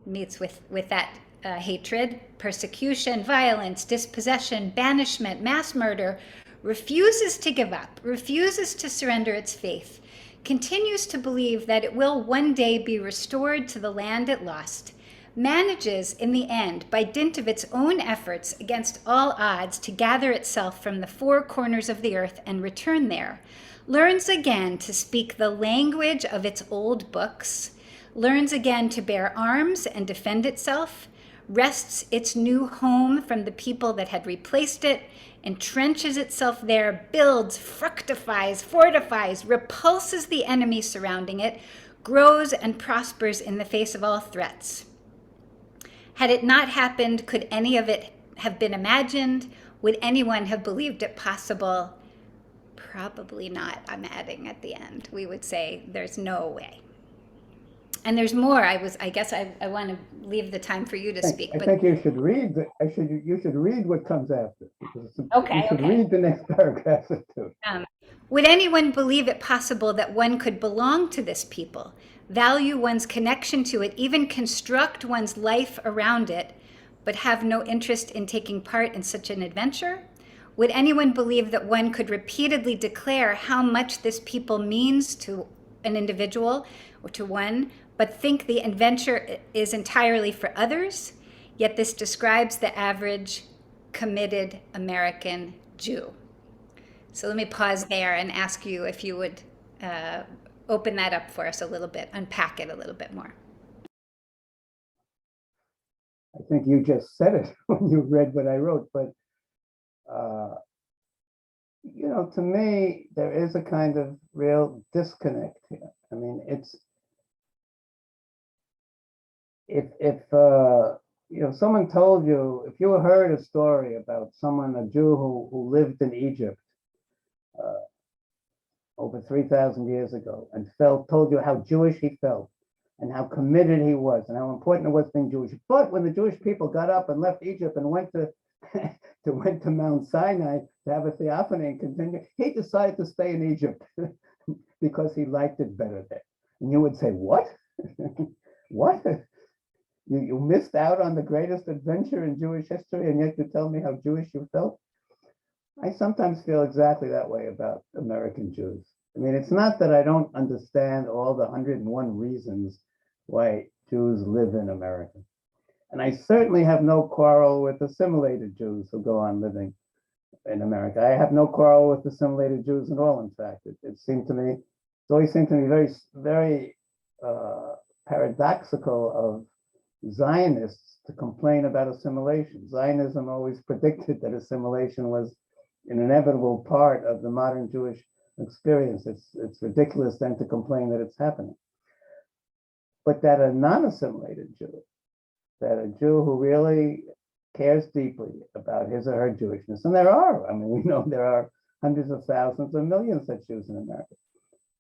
Meets with that hatred, persecution, violence, dispossession, banishment, mass murder, refuses to give up, refuses to surrender its faith, continues to believe that it will one day be restored to the land it lost, manages in the end, by dint of its own efforts against all odds, to gather itself from the four corners of the earth and return there, learns again to speak the language of its old books, learns again to bear arms and defend itself, wrests its new home from the people that had replaced it, entrenches itself there, builds, fructifies, fortifies, repulses the enemy surrounding it, grows and prospers in the face of all threats. Had it not happened, could any of it have been imagined? Would anyone have believed it possible? Probably not, I'm adding at the end. We would say there's no way. And there's more. I guess I want to leave the time for you to speak. I think you should read. You should read what comes after. Okay. You should read the next paragraph too. Would anyone believe it possible that one could belong to this people, value one's connection to it, even construct one's life around it, but have no interest in taking part in such an adventure? Would anyone believe that one could repeatedly declare how much this people means to an individual or to one, but think the adventure is entirely for others? Yet this describes the average committed American Jew. So let me pause there and ask you if you would open that up for us a little bit, unpack it a little bit more. I think you just said it when you read what I wrote, but to me, there is a kind of real disconnect here. I mean, it's if someone told you, if you heard a story about someone, a Jew who lived in Egypt over 3,000 years ago and told you how Jewish he felt and how committed he was and how important it was being Jewish. But when the Jewish people got up and left Egypt and went to went to Mount Sinai to have a theophany and continue, he decided to stay in Egypt because he liked it better there. And you would say, what? What? You missed out on the greatest adventure in Jewish history, and yet you tell me how Jewish you felt? I sometimes feel exactly that way about American Jews. I mean, it's not that I don't understand all the 101 reasons why Jews live in America. And I certainly have no quarrel with assimilated Jews who go on living in America. I have no quarrel with assimilated Jews at all, in fact. It's always seemed to me very, very paradoxical of Zionists to complain about assimilation. Zionism always predicted that assimilation was an inevitable part of the modern Jewish experience. It's ridiculous then to complain that it's happening. But that a non-assimilated Jew, that a Jew who really cares deeply about his or her Jewishness, and there are, I mean, we know there are hundreds of thousands or millions of Jews in America,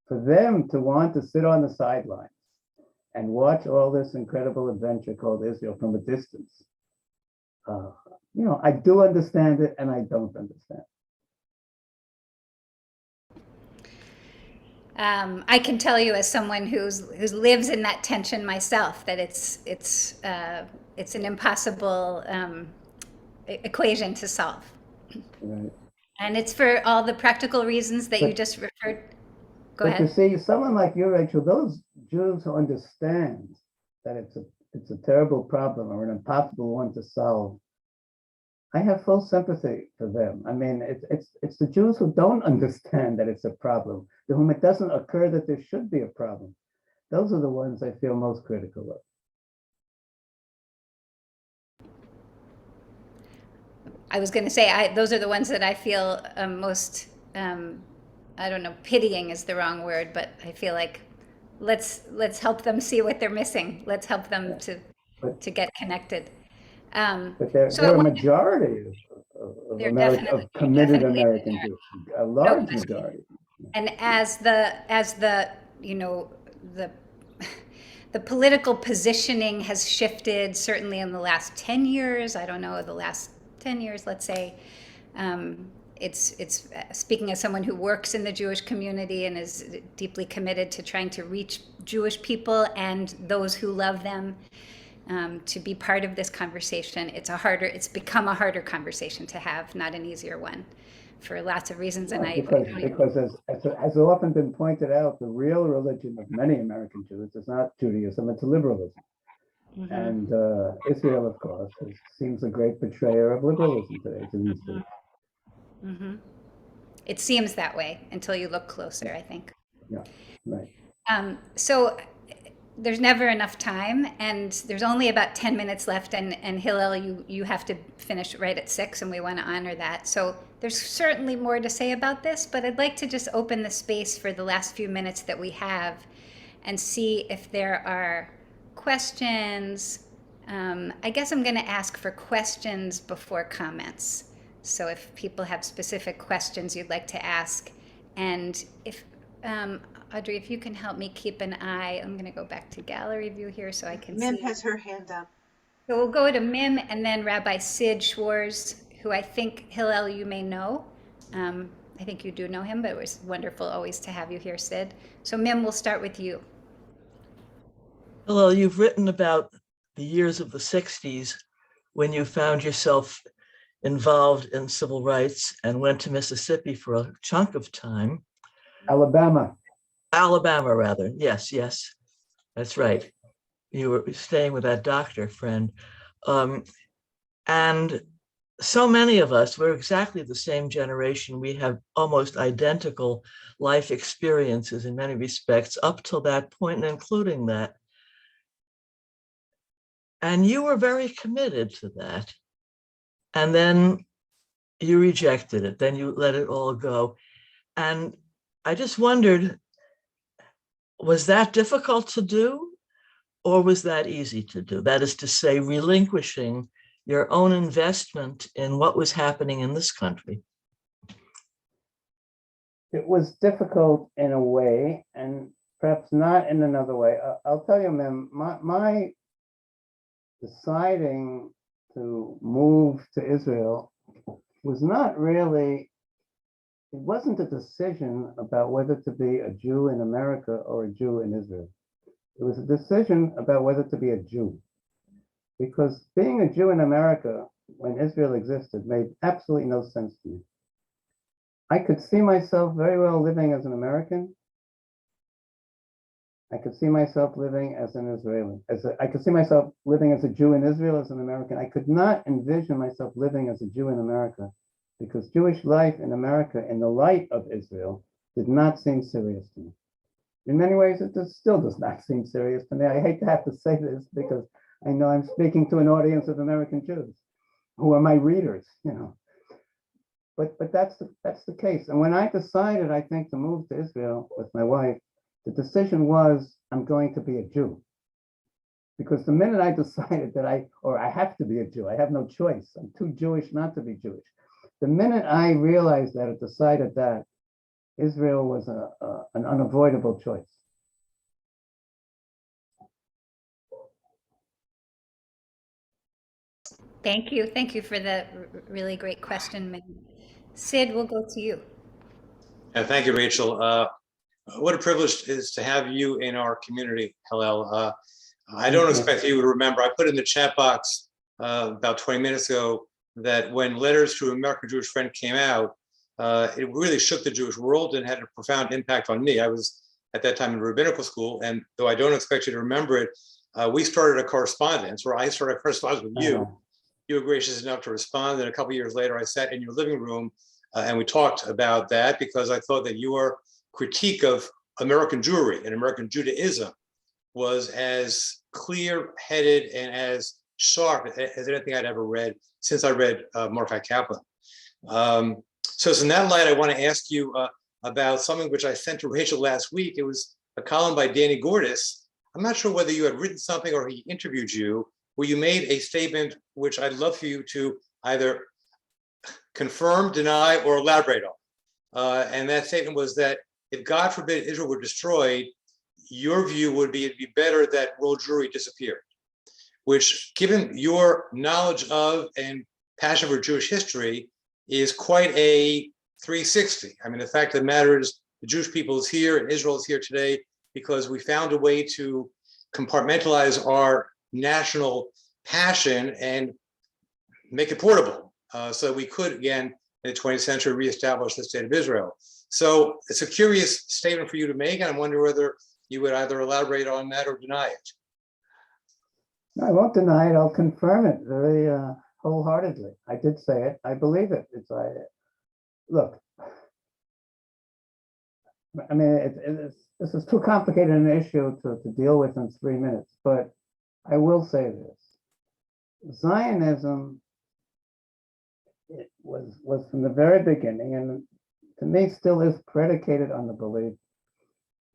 for them to want to sit on the sidelines and watch all this incredible adventure called Israel from a distance, I do understand it and I don't understand. I can tell you, as someone who lives in that tension myself, that it's an impossible equation to solve, Right. and it's for all the practical reasons that you just referred. Go But you ahead. see, someone like you, Rachel, those Jews who understand that it's a terrible problem or an impossible one to solve, I have full sympathy for them. I mean, it's the Jews who don't understand that it's a problem, to whom it doesn't occur that there should be a problem. Those are the ones I feel most critical of. I was going to say, those are the ones that I feel most, I don't know, pitying is the wrong word, but I feel like let's help them see what they're missing. Let's help them to get connected. But So they're at a one, majority they're of committed definitely American Jews, a no large question. majority. And as the the the political positioning has shifted, certainly in the last 10 years, I don't know, the last 10 years, let's say, it's speaking as someone who works in the Jewish community and is deeply committed to trying to reach Jewish people and those who love them, to be part of this conversation. It's become a harder conversation to have, not an easier one, for lots of reasons. And because as has often been pointed out, the real religion of many American Jews is not Judaism, it's liberalism. Mm-hmm. And Israel, of course, seems a great betrayer of liberalism today to these days. Mm-hmm. It seems that way until you look closer, I think. Yeah, right. So there's never enough time, and there's only about 10 minutes left, and Hillel, you have to finish right at 6, and we want to honor that. So there's certainly more to say about this, but I'd like to just open the space for the last few minutes that we have and see if there are questions. I guess I'm going to ask for questions before comments. So if people have specific questions you'd like to ask, and if Audrey, if you can help me keep an eye, I'm going to go back to gallery view here so I can see. Mim has her hand up. So we'll go to Mim and then Rabbi Sid Schwarz, who I think, Hillel, you may know. I think you do know him, but it was wonderful always to have you here, Sid. So Mim, we'll start with you. Hillel, you've written about the years of the 60s when you found yourself involved in civil rights and went to Mississippi for a chunk of time. Alabama, rather. Yes, that's right. You were staying with that doctor friend. And so many of us, we're exactly the same generation. We have almost identical life experiences in many respects up till that point, and including that. And you were very committed to that. And then you rejected it. Then you let it all go. And I just wondered, was that difficult to do, or was that easy to do? That is to say, relinquishing your own investment in what was happening in this country. It was difficult in a way, and perhaps not in another way. I'll tell you, Mim, my deciding to move to Israel was not really, it wasn't a decision about whether to be a Jew in America or a Jew in Israel. It was a decision about whether to be a Jew. Because being a Jew in America, when Israel existed, made absolutely no sense to me. I could see myself very well living as an American. I could see myself living as an Israeli. I could see myself living as a Jew in Israel, as an American. I could not envision myself living as a Jew in America, because Jewish life in America, in the light of Israel, did not seem serious to me. In many ways, it still does not seem serious to me. I hate to have to say this, because I know I'm speaking to an audience of American Jews who are my readers, But that's the case. And when I decided, I think, to move to Israel with my wife, the decision was, I'm going to be a Jew. Because the minute I decided that I have to be a Jew, I have no choice. I'm too Jewish not to be Jewish. The minute I realized that, or decided that, Israel was an unavoidable choice. Thank you. Thank you for the really great question, Megan. Sid, we'll go to you. Thank you, Rachel. What a privilege it is to have you in our community, Hillel. I don't expect you to remember. I put in the chat box about 20 minutes ago that when Letters to an American Jewish Friend came out, it really shook the Jewish world and had a profound impact on me. I was at that time in rabbinical school, and though I don't expect you to remember it, we started a correspondence, or I started a correspondence with you. You were gracious enough to respond, and a couple of years later, I sat in your living room and we talked about that because I thought that your critique of American Jewry and American Judaism was as clear-headed and as sharp as anything I'd ever read since I read Mordecai Kaplan. So in that light, I want to ask you about something which I sent to Rachel last week. It was a column by Danny Gordis. I'm not sure whether you had written something or he interviewed you, where you made a statement which I'd love for you to either confirm, deny, or elaborate on. And that statement was that if God forbid Israel were destroyed, your view would be it'd be better that world Jewry disappeared, which, given your knowledge of and passion for Jewish history, is quite a 360. I mean, the fact of the matter is the Jewish people is here and Israel is here today because we found a way to compartmentalize our national passion and make it portable. So we could, again, in the 20th century, reestablish the state of Israel. So it's a curious statement for you to make, and I'm wondering whether you would either elaborate on that or deny it. I won't deny it. I'll confirm it very wholeheartedly. I did say it. I believe it. Look. I mean, this is too complicated an issue to deal with in 3 minutes. But I will say this: Zionism was from the very beginning, and to me still is predicated on the belief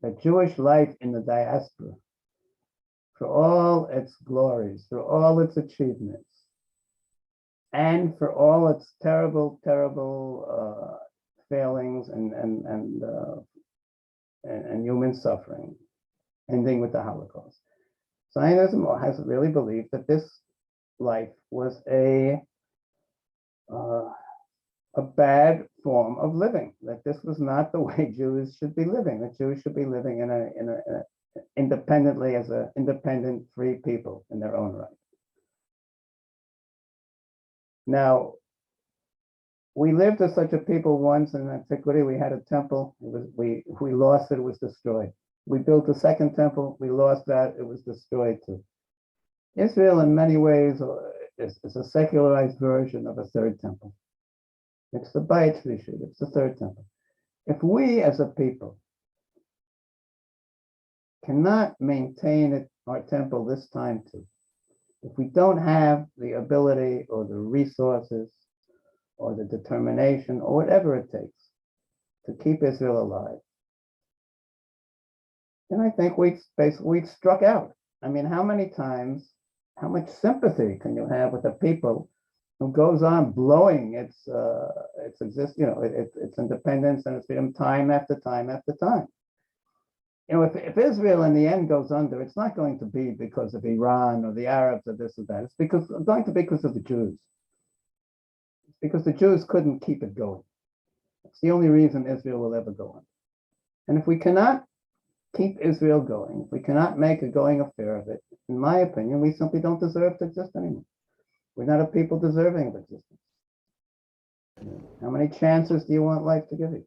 that Jewish life in the diaspora, for all its glories, for all its achievements, and for all its terrible, terrible failings and human suffering, ending with the Holocaust, Zionism has really believed that this life was a bad form of living, that this was not the way Jews should be living, that Jews should be living in a independently as an independent, free people in their own right. Now, we lived as such a people once in antiquity. We had a temple. We lost it. It was destroyed. We built a second temple. We lost that. It was destroyed too. Israel, in many ways, is a secularized version of a third temple. It's the Bayit Rishon. It's the third temple. If we, as a people, cannot maintain our temple this time too, if we don't have the ability or the resources or the determination or whatever it takes to keep Israel alive, then I think we've struck out. I mean, how many times, how much sympathy can you have with a people who goes on blowing its independence and its freedom time after time after time? You know, if Israel in the end goes under, it's not going to be because of Iran or the Arabs or this or that. It's going to be because of the Jews. It's because the Jews couldn't keep it going. It's the only reason Israel will ever go on. And if we cannot keep Israel going, if we cannot make a going affair of it, in my opinion, we simply don't deserve to exist anymore. We're not a people deserving of existence. How many chances do you want life to give you?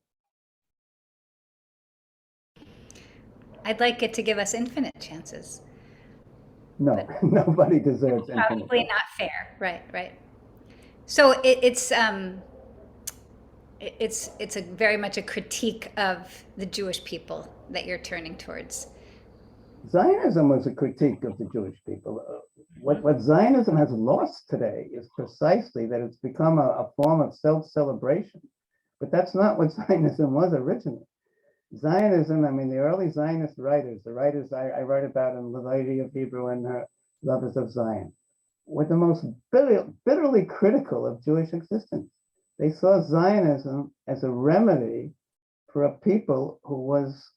I'd like it to give us infinite chances. No, nobody deserves infinite. Probably not fair. Right. So it's a very much a critique of the Jewish people that you're turning towards. Zionism was a critique of the Jewish people. What Zionism has lost today is precisely that it's become a form of self-celebration. But that's not what Zionism was originally. Zionism, I mean, the early Zionist writers, the writers I write about in The Lady of Hebrew and Her Lovers of Zion, were the most bitterly critical of Jewish existence. They saw Zionism as a remedy for a people who was,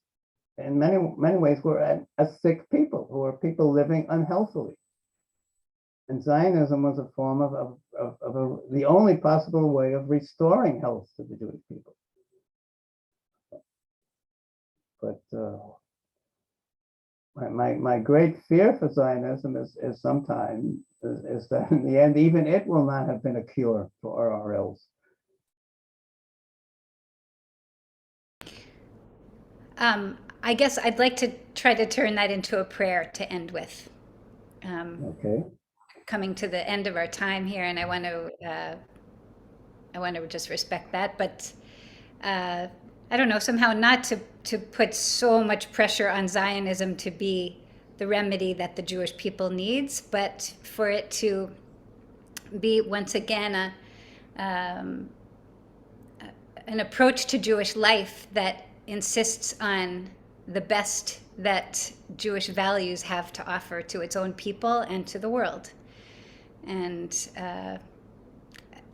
in many ways, were a sick people, who were people living unhealthily. And Zionism was a form of the only possible way of restoring health to the Jewish people. But my great fear for Zionism is sometimes is that in the end, even it will not have been a cure for our ills. I guess I'd like to try to turn that into a prayer to end with. Okay. Coming to the end of our time here, and I want to just respect that, but I don't know, somehow not to put so much pressure on Zionism to be the remedy that the Jewish people needs, but for it to be once again an approach to Jewish life that insists on the best that Jewish values have to offer to its own people and to the world. And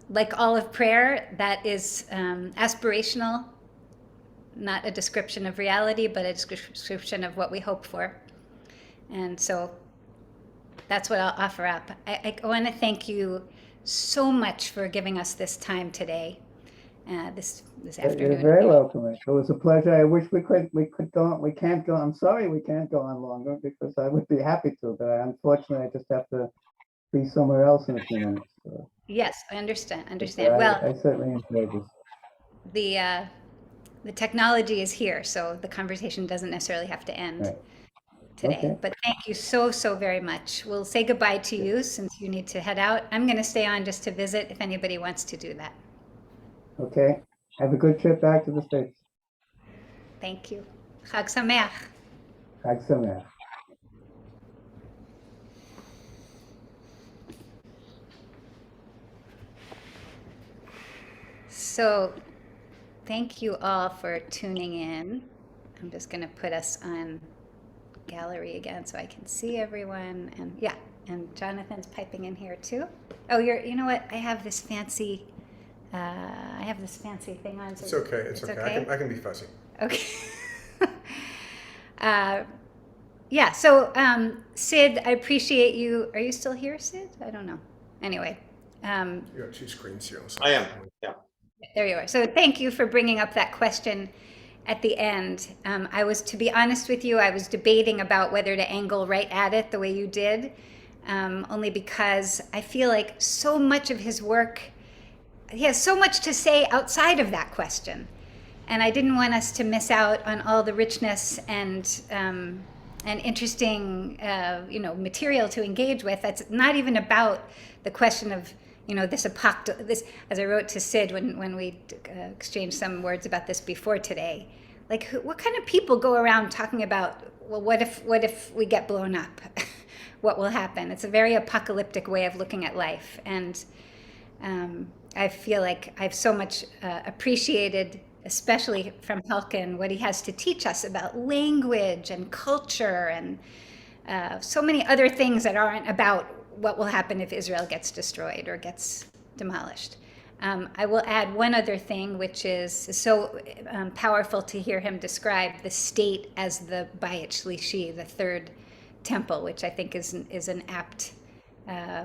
like all of prayer, that is aspirational, not a description of reality, but a description of what we hope for. And so that's what I'll offer up. I want to thank you so much for giving us this time today, this afternoon. You're very welcome. It was a pleasure. I wish we could go. We can't go. I'm sorry we can't go on longer because I would be happy to, but unfortunately I just have to be somewhere else in a few minutes. So. Yes, I understand. Well, I certainly enjoyed this. The technology is here, so the conversation doesn't necessarily have to end today. Okay. But thank you so very much. We'll say goodbye to you since you need to head out. I'm going to stay on just to visit if anybody wants to do that. Okay. Have a good trip back to the States. Thank you. Chag Sameach. Chag Sameach. So thank you all for tuning in. I'm just going to put us on gallery again so I can see everyone. And yeah, and Jonathan's piping in here too. Oh, you know what? I have this fancy thing on. So It's okay. It's okay. I can be fussy. Okay. Yeah. So, Sid, I appreciate you. Are you still here, Sid? I don't know. Anyway. You got two screens here. I am, yeah. There you are. So thank you for bringing up that question at the end. To be honest with you, I was debating about whether to angle right at it the way you did, only because I feel like so much of his work, he has so much to say outside of that question. And I didn't want us to miss out on all the richness and interesting, material to engage with. That's not even about the question of, this, as I wrote to Sid when we exchanged some words about this before today. Like, what kind of people go around talking about, well, what if we get blown up? What will happen? It's a very apocalyptic way of looking at life. And I feel like I've so much appreciated, especially from Halkin, what he has to teach us about language and culture and so many other things that aren't about what will happen if Israel gets destroyed or gets demolished. I will add one other thing, which is so powerful to hear him describe the state as the Bayit Shlishi, the third temple, which I think is an apt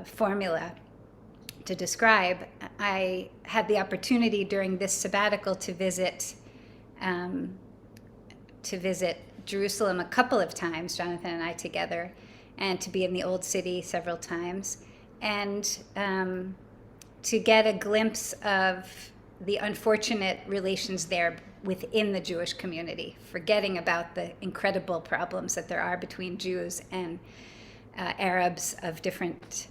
formula to describe. I had the opportunity during this sabbatical to visit Jerusalem a couple of times, Jonathan and I together, and to be in the Old City several times, and to get a glimpse of the unfortunate relations there within the Jewish community, forgetting about the incredible problems that there are between Jews and Arabs of different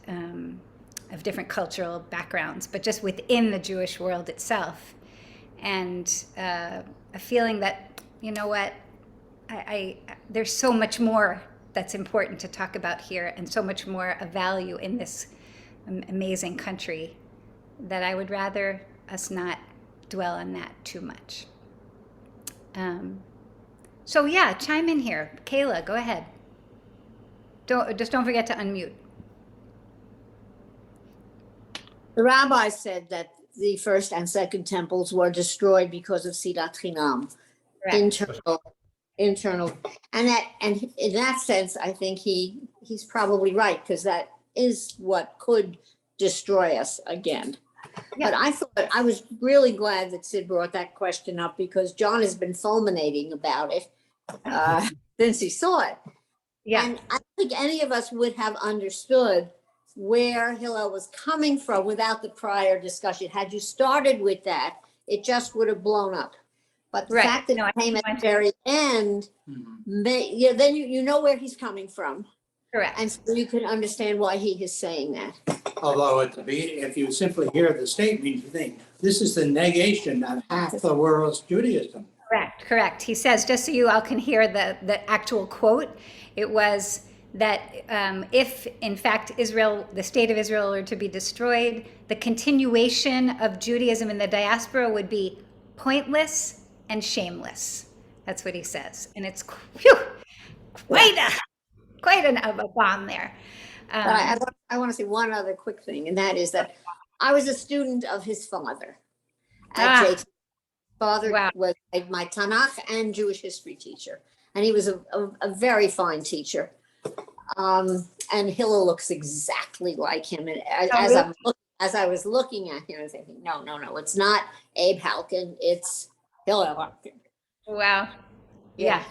cultural backgrounds, but just within the Jewish world itself. And a feeling that, there's so much more that's important to talk about here and so much more of value in this amazing country that I would rather us not dwell on that too much. So yeah, chime in here. Kayla, go ahead. Don't forget to unmute. The rabbi said that the first and second temples were destroyed because of Sidat Chinam. Correct. internal. And in that sense, I think he's probably right, because that is what could destroy us again. Yeah. But I thought, I was really glad that Sid brought that question up, because John has been fulminating about it since he saw it. Yeah. And I don't think any of us would have understood where Hillel was coming from without the prior discussion. Had you started with that, it just would have blown up. But the Right. fact that No, it came I at the went- very end, then you know where he's coming from. Correct. And so you can understand why he is saying that. Although at the beginning, if you simply hear the statement, you think, this is the negation of half the world's Judaism. Correct. He says, just so you all can hear the actual quote, it was that if, in fact, Israel, the state of Israel, were to be destroyed, the continuation of Judaism in the diaspora would be pointless and shameless. That's what he says. And it's quite a bomb there. But I want to say one other quick thing, and that is that I was a student of his father at Jake's. Father Wow. was my Tanakh and Jewish history teacher, and he was a very fine teacher. And Hillel looks exactly like him. And as I was looking at him, I was thinking, no, it's not Abe Halkin, it's Hillel Halkin. Wow. Yeah.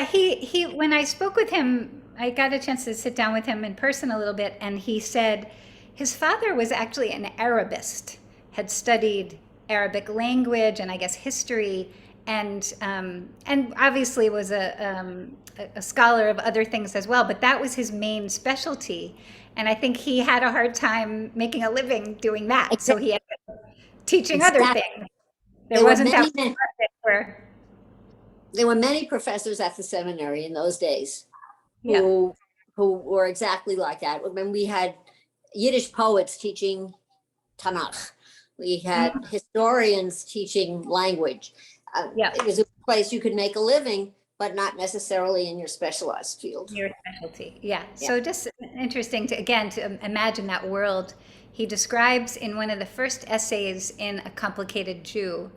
He when I spoke with him, I got a chance to sit down with him in person a little bit, and he said his father was actually an Arabist, had studied Arabic language and I guess history, and obviously was a scholar of other things as well, but that was his main specialty. And I think he had a hard time making a living doing that. So he ended up teaching other things. There wasn't that for. There were many professors at the seminary in those days who were exactly like that. When we had Yiddish poets teaching Tanakh, we had historians teaching language. It was a place you could make a living, but not necessarily in your specialized field. Your specialty, yeah. So just interesting to imagine that world. He describes in one of the first essays in A Complicated Jew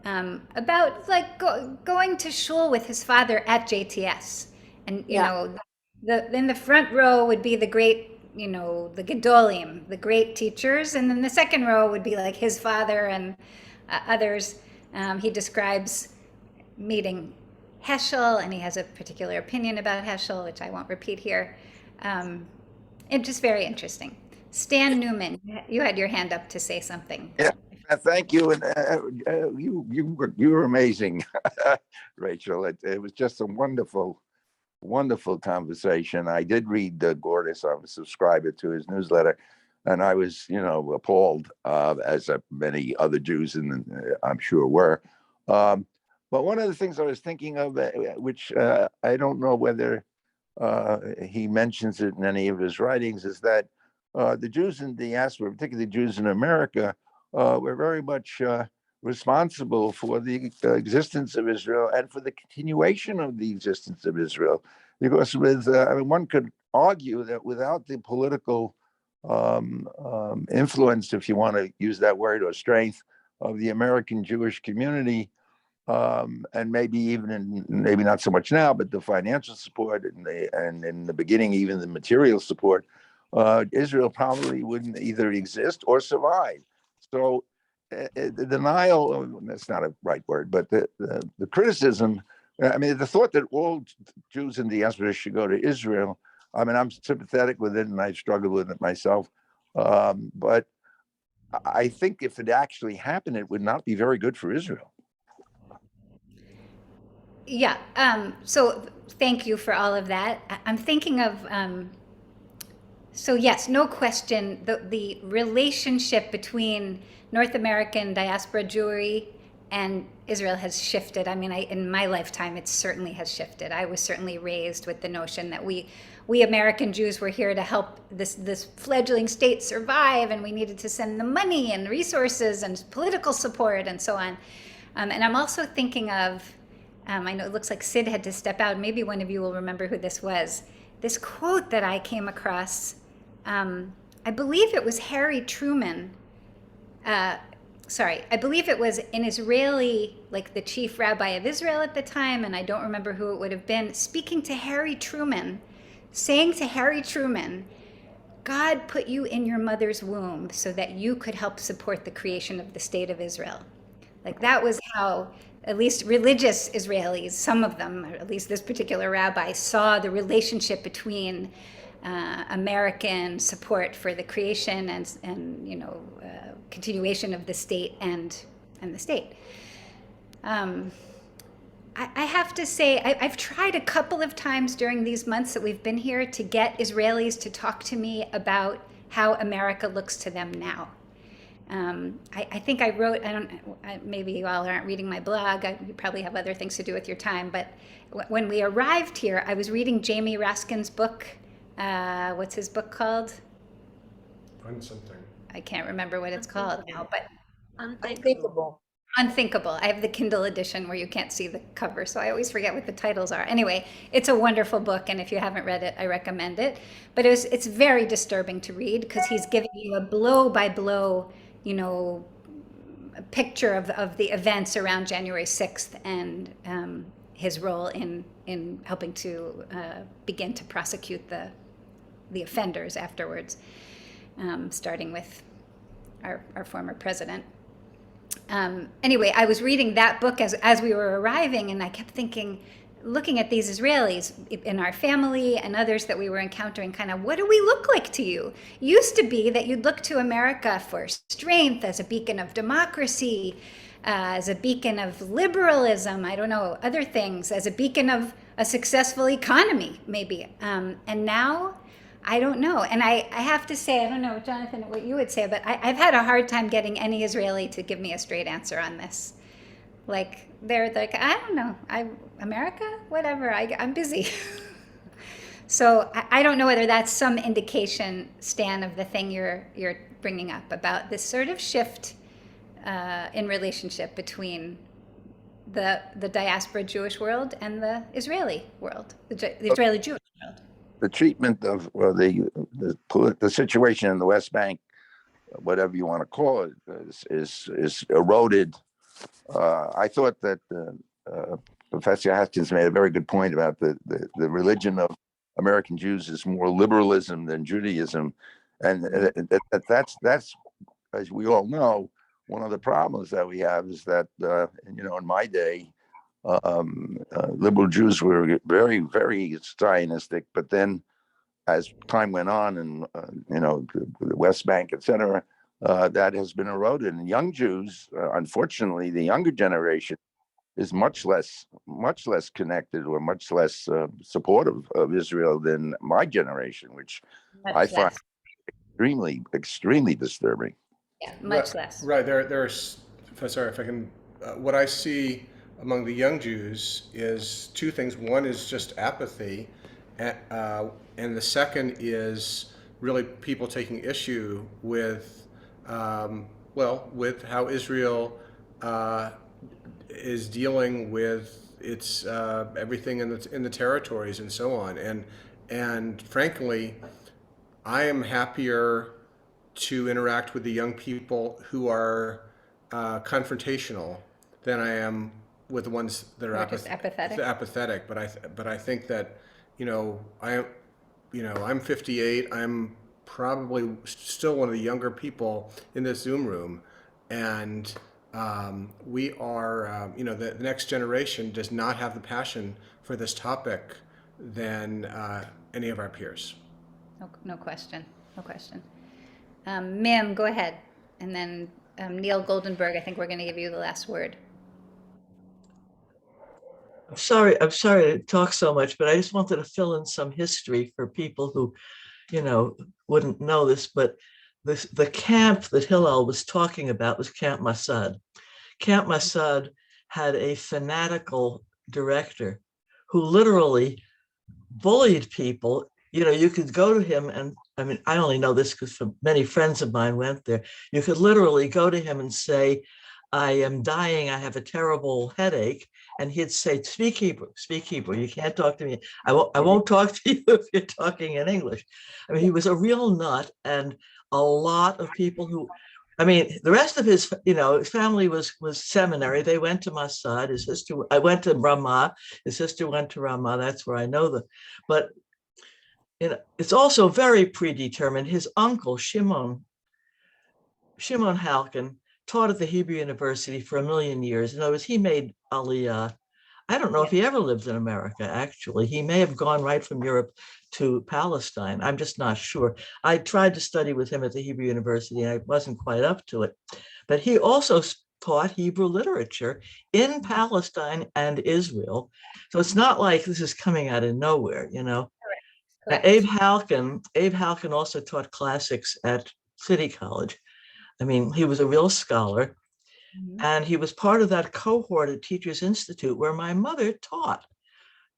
about like going to shul with his father at JTS, and you know, in the front row would be the great, you know, the Gedolim, the great teachers, and then the second row would be like his father and others. He describes meeting Heschel, and he has a particular opinion about Heschel, which I won't repeat here. It's just very interesting. Stan Newman, you had your hand up to say something. Yeah, thank you, and you were amazing, Rachel. It was just a wonderful conversation. I did read Gordis. I'm a subscriber to his newsletter, and I was, appalled, as many other Jews, I'm sure were. But one of the things I was thinking of, which I don't know whether he mentions it in any of his writings, is that the Jews in the diaspora, particularly Jews in America, were very much responsible for the existence of Israel and for the continuation of the existence of Israel. Because one could argue that without the political influence, if you want to use that word, or strength of the American Jewish community, and maybe not so much now, but the financial support and in the beginning, even the material support, Israel probably wouldn't either exist or survive. So the denial, that's not a right word, but the criticism, the thought that all Jews in the diaspora should go to Israel, I'm sympathetic with it, and I've struggled with it myself. But I think if it actually happened, it would not be very good for Israel. Yeah. So thank you for all of that. I'm thinking of, so yes, no question, the relationship between North American diaspora Jewry and Israel has shifted. In my lifetime, it certainly has shifted. I was certainly raised with the notion that we American Jews were here to help this fledgling state survive, and we needed to send them money and resources and political support and so on. And I'm also thinking of, I know it looks like Sid had to step out. Maybe one of you will remember who this was. This quote that I came across, I believe it was Harry Truman, sorry, I believe it was an Israeli, like the chief rabbi of Israel at the time, and I don't remember who it would have been, speaking to Harry Truman, saying to Harry Truman, God put you in your mother's womb so that you could help support the creation of the state of Israel. Like that was how, at least religious Israelis, some of them, or at least this particular rabbi, saw the relationship between American support for the creation and continuation of the state and the state. I have to say, I've tried a couple of times during these months that we've been here to get Israelis to talk to me about how America looks to them now. I think I wrote, maybe you all aren't reading my blog, you probably have other things to do with your time, but when we arrived here, I was reading Jamie Raskin's book. What's his book called? Find something. I can't remember what it's called now, but Unthinkable. Unthinkable. I have the Kindle edition where you can't see the cover, so I always forget what the titles are. Anyway, it's a wonderful book, and if you haven't read it, I recommend it. But it's very disturbing to read because he's giving you a blow-by-blow, a picture of the events around January 6th and his role in helping to begin to prosecute the offenders afterwards, starting with our former president. Anyway, I was reading that book as we were arriving, and I kept thinking, looking at these Israelis in our family and others that we were encountering, kind of, what do we look like to you? Used to be that you'd look to America for strength, as a beacon of democracy, as a beacon of liberalism, I don't know, other things, as a beacon of a successful economy, maybe. And now, I don't know. And I have to say, I don't know, Jonathan, what you would say, but I've had a hard time getting any Israeli to give me a straight answer on this. Like, they're like, I don't know, America, whatever, I'm busy. So I don't know whether that's some indication, Stan, of the thing you're bringing up about this sort of shift in relationship between the diaspora Jewish world and the Israeli world, the Israeli Jewish world. The treatment of the situation in the West Bank, whatever you want to call it, is eroded. I thought that Professor Haskins made a very good point about the religion of American Jews is more liberalism than Judaism, and that's as we all know, one of the problems that we have is that in my day, liberal Jews were very, very Zionistic, but then as time went on and the West Bank, etc., that has been eroded. And young Jews, unfortunately, the younger generation is much less connected or much less supportive of Israel than my generation, which I find extremely disturbing. Yeah, much less. Right. There's, sorry, if I can, what I see among the young Jews is two things. One is just apathy, and the second is really people taking issue with, with how Israel is dealing with its everything in the territories and so on. And frankly, I am happier to interact with the young people who are confrontational than I am with the ones that are apathetic. But I think that I'm 58. I'm probably still one of the younger people in this Zoom room, and we are the next generation does not have the passion for this topic than any of our peers. No question. Mim, go ahead, and then Neil Goldenberg. I think we're going to give you the last word. I'm sorry to talk so much, but I just wanted to fill in some history for people who, wouldn't know this, but the camp that Hillel was talking about was Camp Masad. Camp Masad had a fanatical director who literally bullied people. You could go to him, and I only know this because many friends of mine went there. You could literally go to him and say, I am dying, I have a terrible headache. And he'd say, speak Hebrew, you can't talk to me. I won't talk to you if you're talking in English. He was a real nut, and a lot of people who I mean, the rest of his, his family was seminary. They went to Masad. His sister, I went to Ramah. His sister went to Ramah. That's where I know them. But it's also very predetermined. His uncle Shimon Halkin taught at the Hebrew University for 1,000,000 years. In other words, he made Aliyah. I don't know if he ever lived in America, actually. He may have gone right from Europe to Palestine. I'm just not sure. I tried to study with him at the Hebrew University, and I wasn't quite up to it. But he also taught Hebrew literature in Palestine and Israel. So it's not like this is coming out of nowhere, Now, Abe Halkin also taught classics at City College. I mean, he was a real scholar. And he was part of that cohort at Teachers Institute where my mother taught.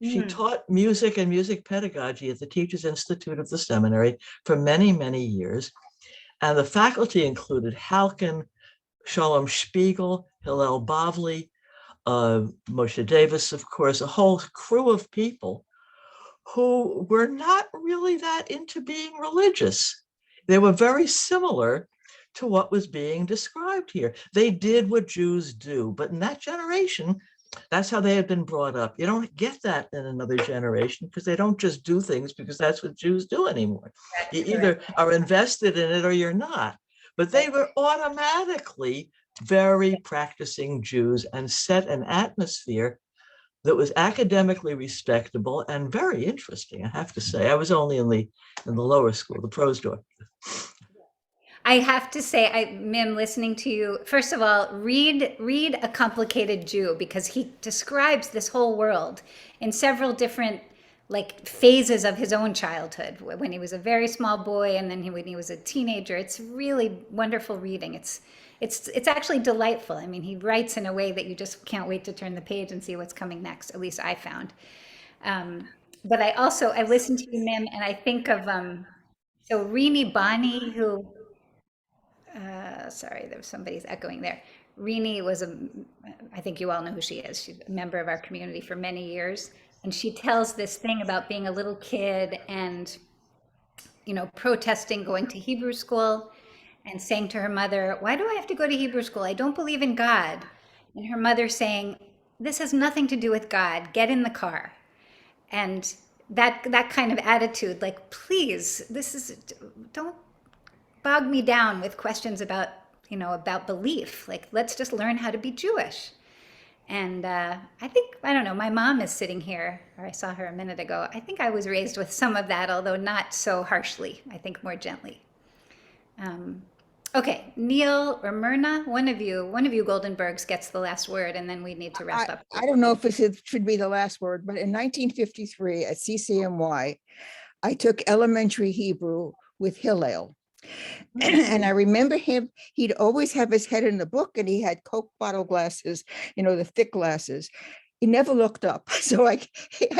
She taught music and music pedagogy at the Teachers Institute of the seminary for many, many years. And the faculty included Halkin, Shalom Spiegel, Hillel Bavli, Moshe Davis, of course, a whole crew of people who were not really that into being religious. They were very similar to what was being described here. They did what Jews do, but in that generation, that's how they had been brought up. You don't get that in another generation because they don't just do things because that's what Jews do anymore. You either are invested in it or you're not. But they were automatically very practicing Jews and set an atmosphere that was academically respectable and very interesting, I have to say. I was only in the lower school, the pros door. I have to say, Mim, listening to you, first of all, read A Complicated Jew, because he describes this whole world in several different phases of his own childhood, when he was a very small boy and then when he was a teenager. It's really wonderful reading. It's actually delightful. I mean, he writes in a way that you just can't wait to turn the page and see what's coming next. At least I found. But I listened to you, Mim, and I think of so Rini Bani, who sorry, there was somebody's echoing there. Rini was I think you all know who she is. She's a member of our community for many years. And she tells this thing about being a little kid and, protesting going to Hebrew school and saying to her mother, "Why do I have to go to Hebrew school? I don't believe in God." And her mother saying, "This has nothing to do with God. Get in the car." And that kind of attitude, please, don't bog me down with questions about belief. Let's just learn how to be Jewish. And I don't know, my mom is sitting here, or I saw her a minute ago. I think I was raised with some of that, although not so harshly. I think more gently. Okay, Neil or Myrna, one of you Goldenbergs gets the last word, and then we need to wrap up. I don't know if this should be the last word, but in 1953 at CCNY, I took elementary Hebrew with Hillel. And I remember he'd always have his head in the book, and he had Coke bottle glasses, the thick glasses. He never looked up. So I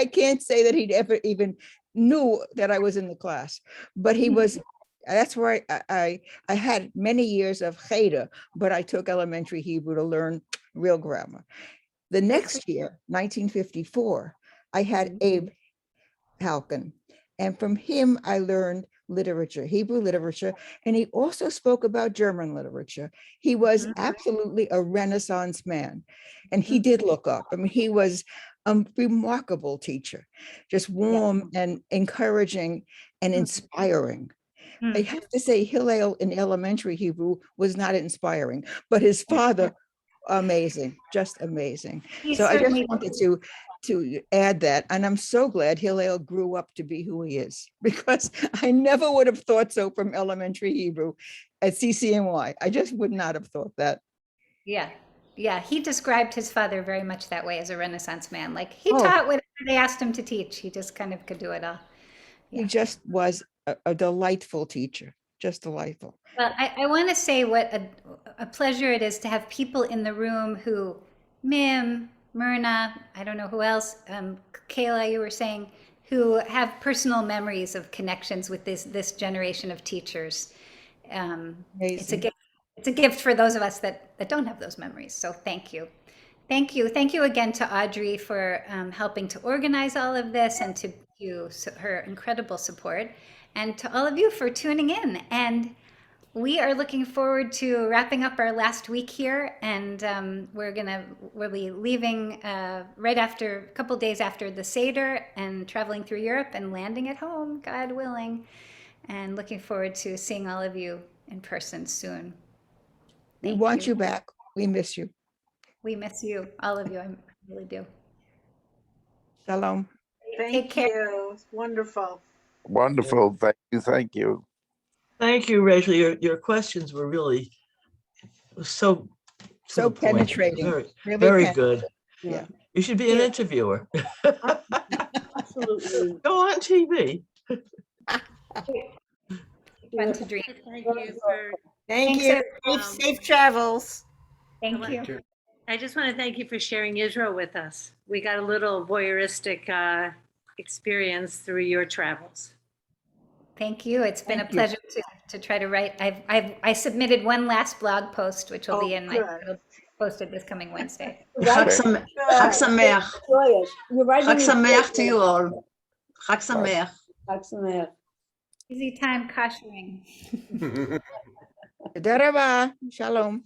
can't say that he'd ever even knew that I was in the class, but he was, that's where I had many years of cheder, but I took elementary Hebrew to learn real grammar. The next year, 1954, I had Abe Halkin, and from him I learned literature, Hebrew literature, and he also spoke about German literature. He was absolutely a Renaissance man, and he did look up. I mean, he was a remarkable teacher, just warm and encouraging and inspiring. I have to say, Hillel in elementary Hebrew was not inspiring, but his father, amazing, just amazing. So I just wanted to add that. And I'm so glad Hillel grew up to be who he is, because I never would have thought so from elementary Hebrew at CCNY. I just would not have thought that. Yeah. He described his father very much that way, as a Renaissance man. He taught whatever they asked him to teach. He just kind of could do it all. Yeah. He just was a delightful teacher, just delightful. Well, I want to say what a pleasure it is to have people in the room who, Mim, Myrna, I don't know who else, Kayla, you were saying, who have personal memories of connections with this generation of teachers. It's a gift. It's a gift for those of us that don't have those memories. So thank you. Thank you again to Audrey for helping to organize all of this, and to her incredible support, and to all of you for tuning in. And we are looking forward to wrapping up our last week here, and we'll be leaving right after a couple days after the Seder, and traveling through Europe and landing at home, God willing, and looking forward to seeing all of you in person soon. We Thank want you back. We miss you. We miss you, all of you. I really do. Shalom. Take Thank care. you. It's wonderful. Wonderful. Thank you. Thank you. Thank you, Rachel. Your questions were really so to So the point. penetrating. Very, Really very pen- good. Yeah. You should be an interviewer. Absolutely. Go on TV. Fun to dream. Thank you for, Thank Thanks, you. everyone. Safe travels. Thank you. I just want to thank you for sharing Israel with us. We got a little voyeuristic experience through your travels. Thank you. It's been Thank a you. pleasure to try to write. I submitted one last blog post, which will be good. posted this coming Wednesday. Chag Chag Sameach. You're right. Chag Sameach to you all. Chag Sameach. Chag Sameach. Easy time koshering. Tודה רבה. Shalom.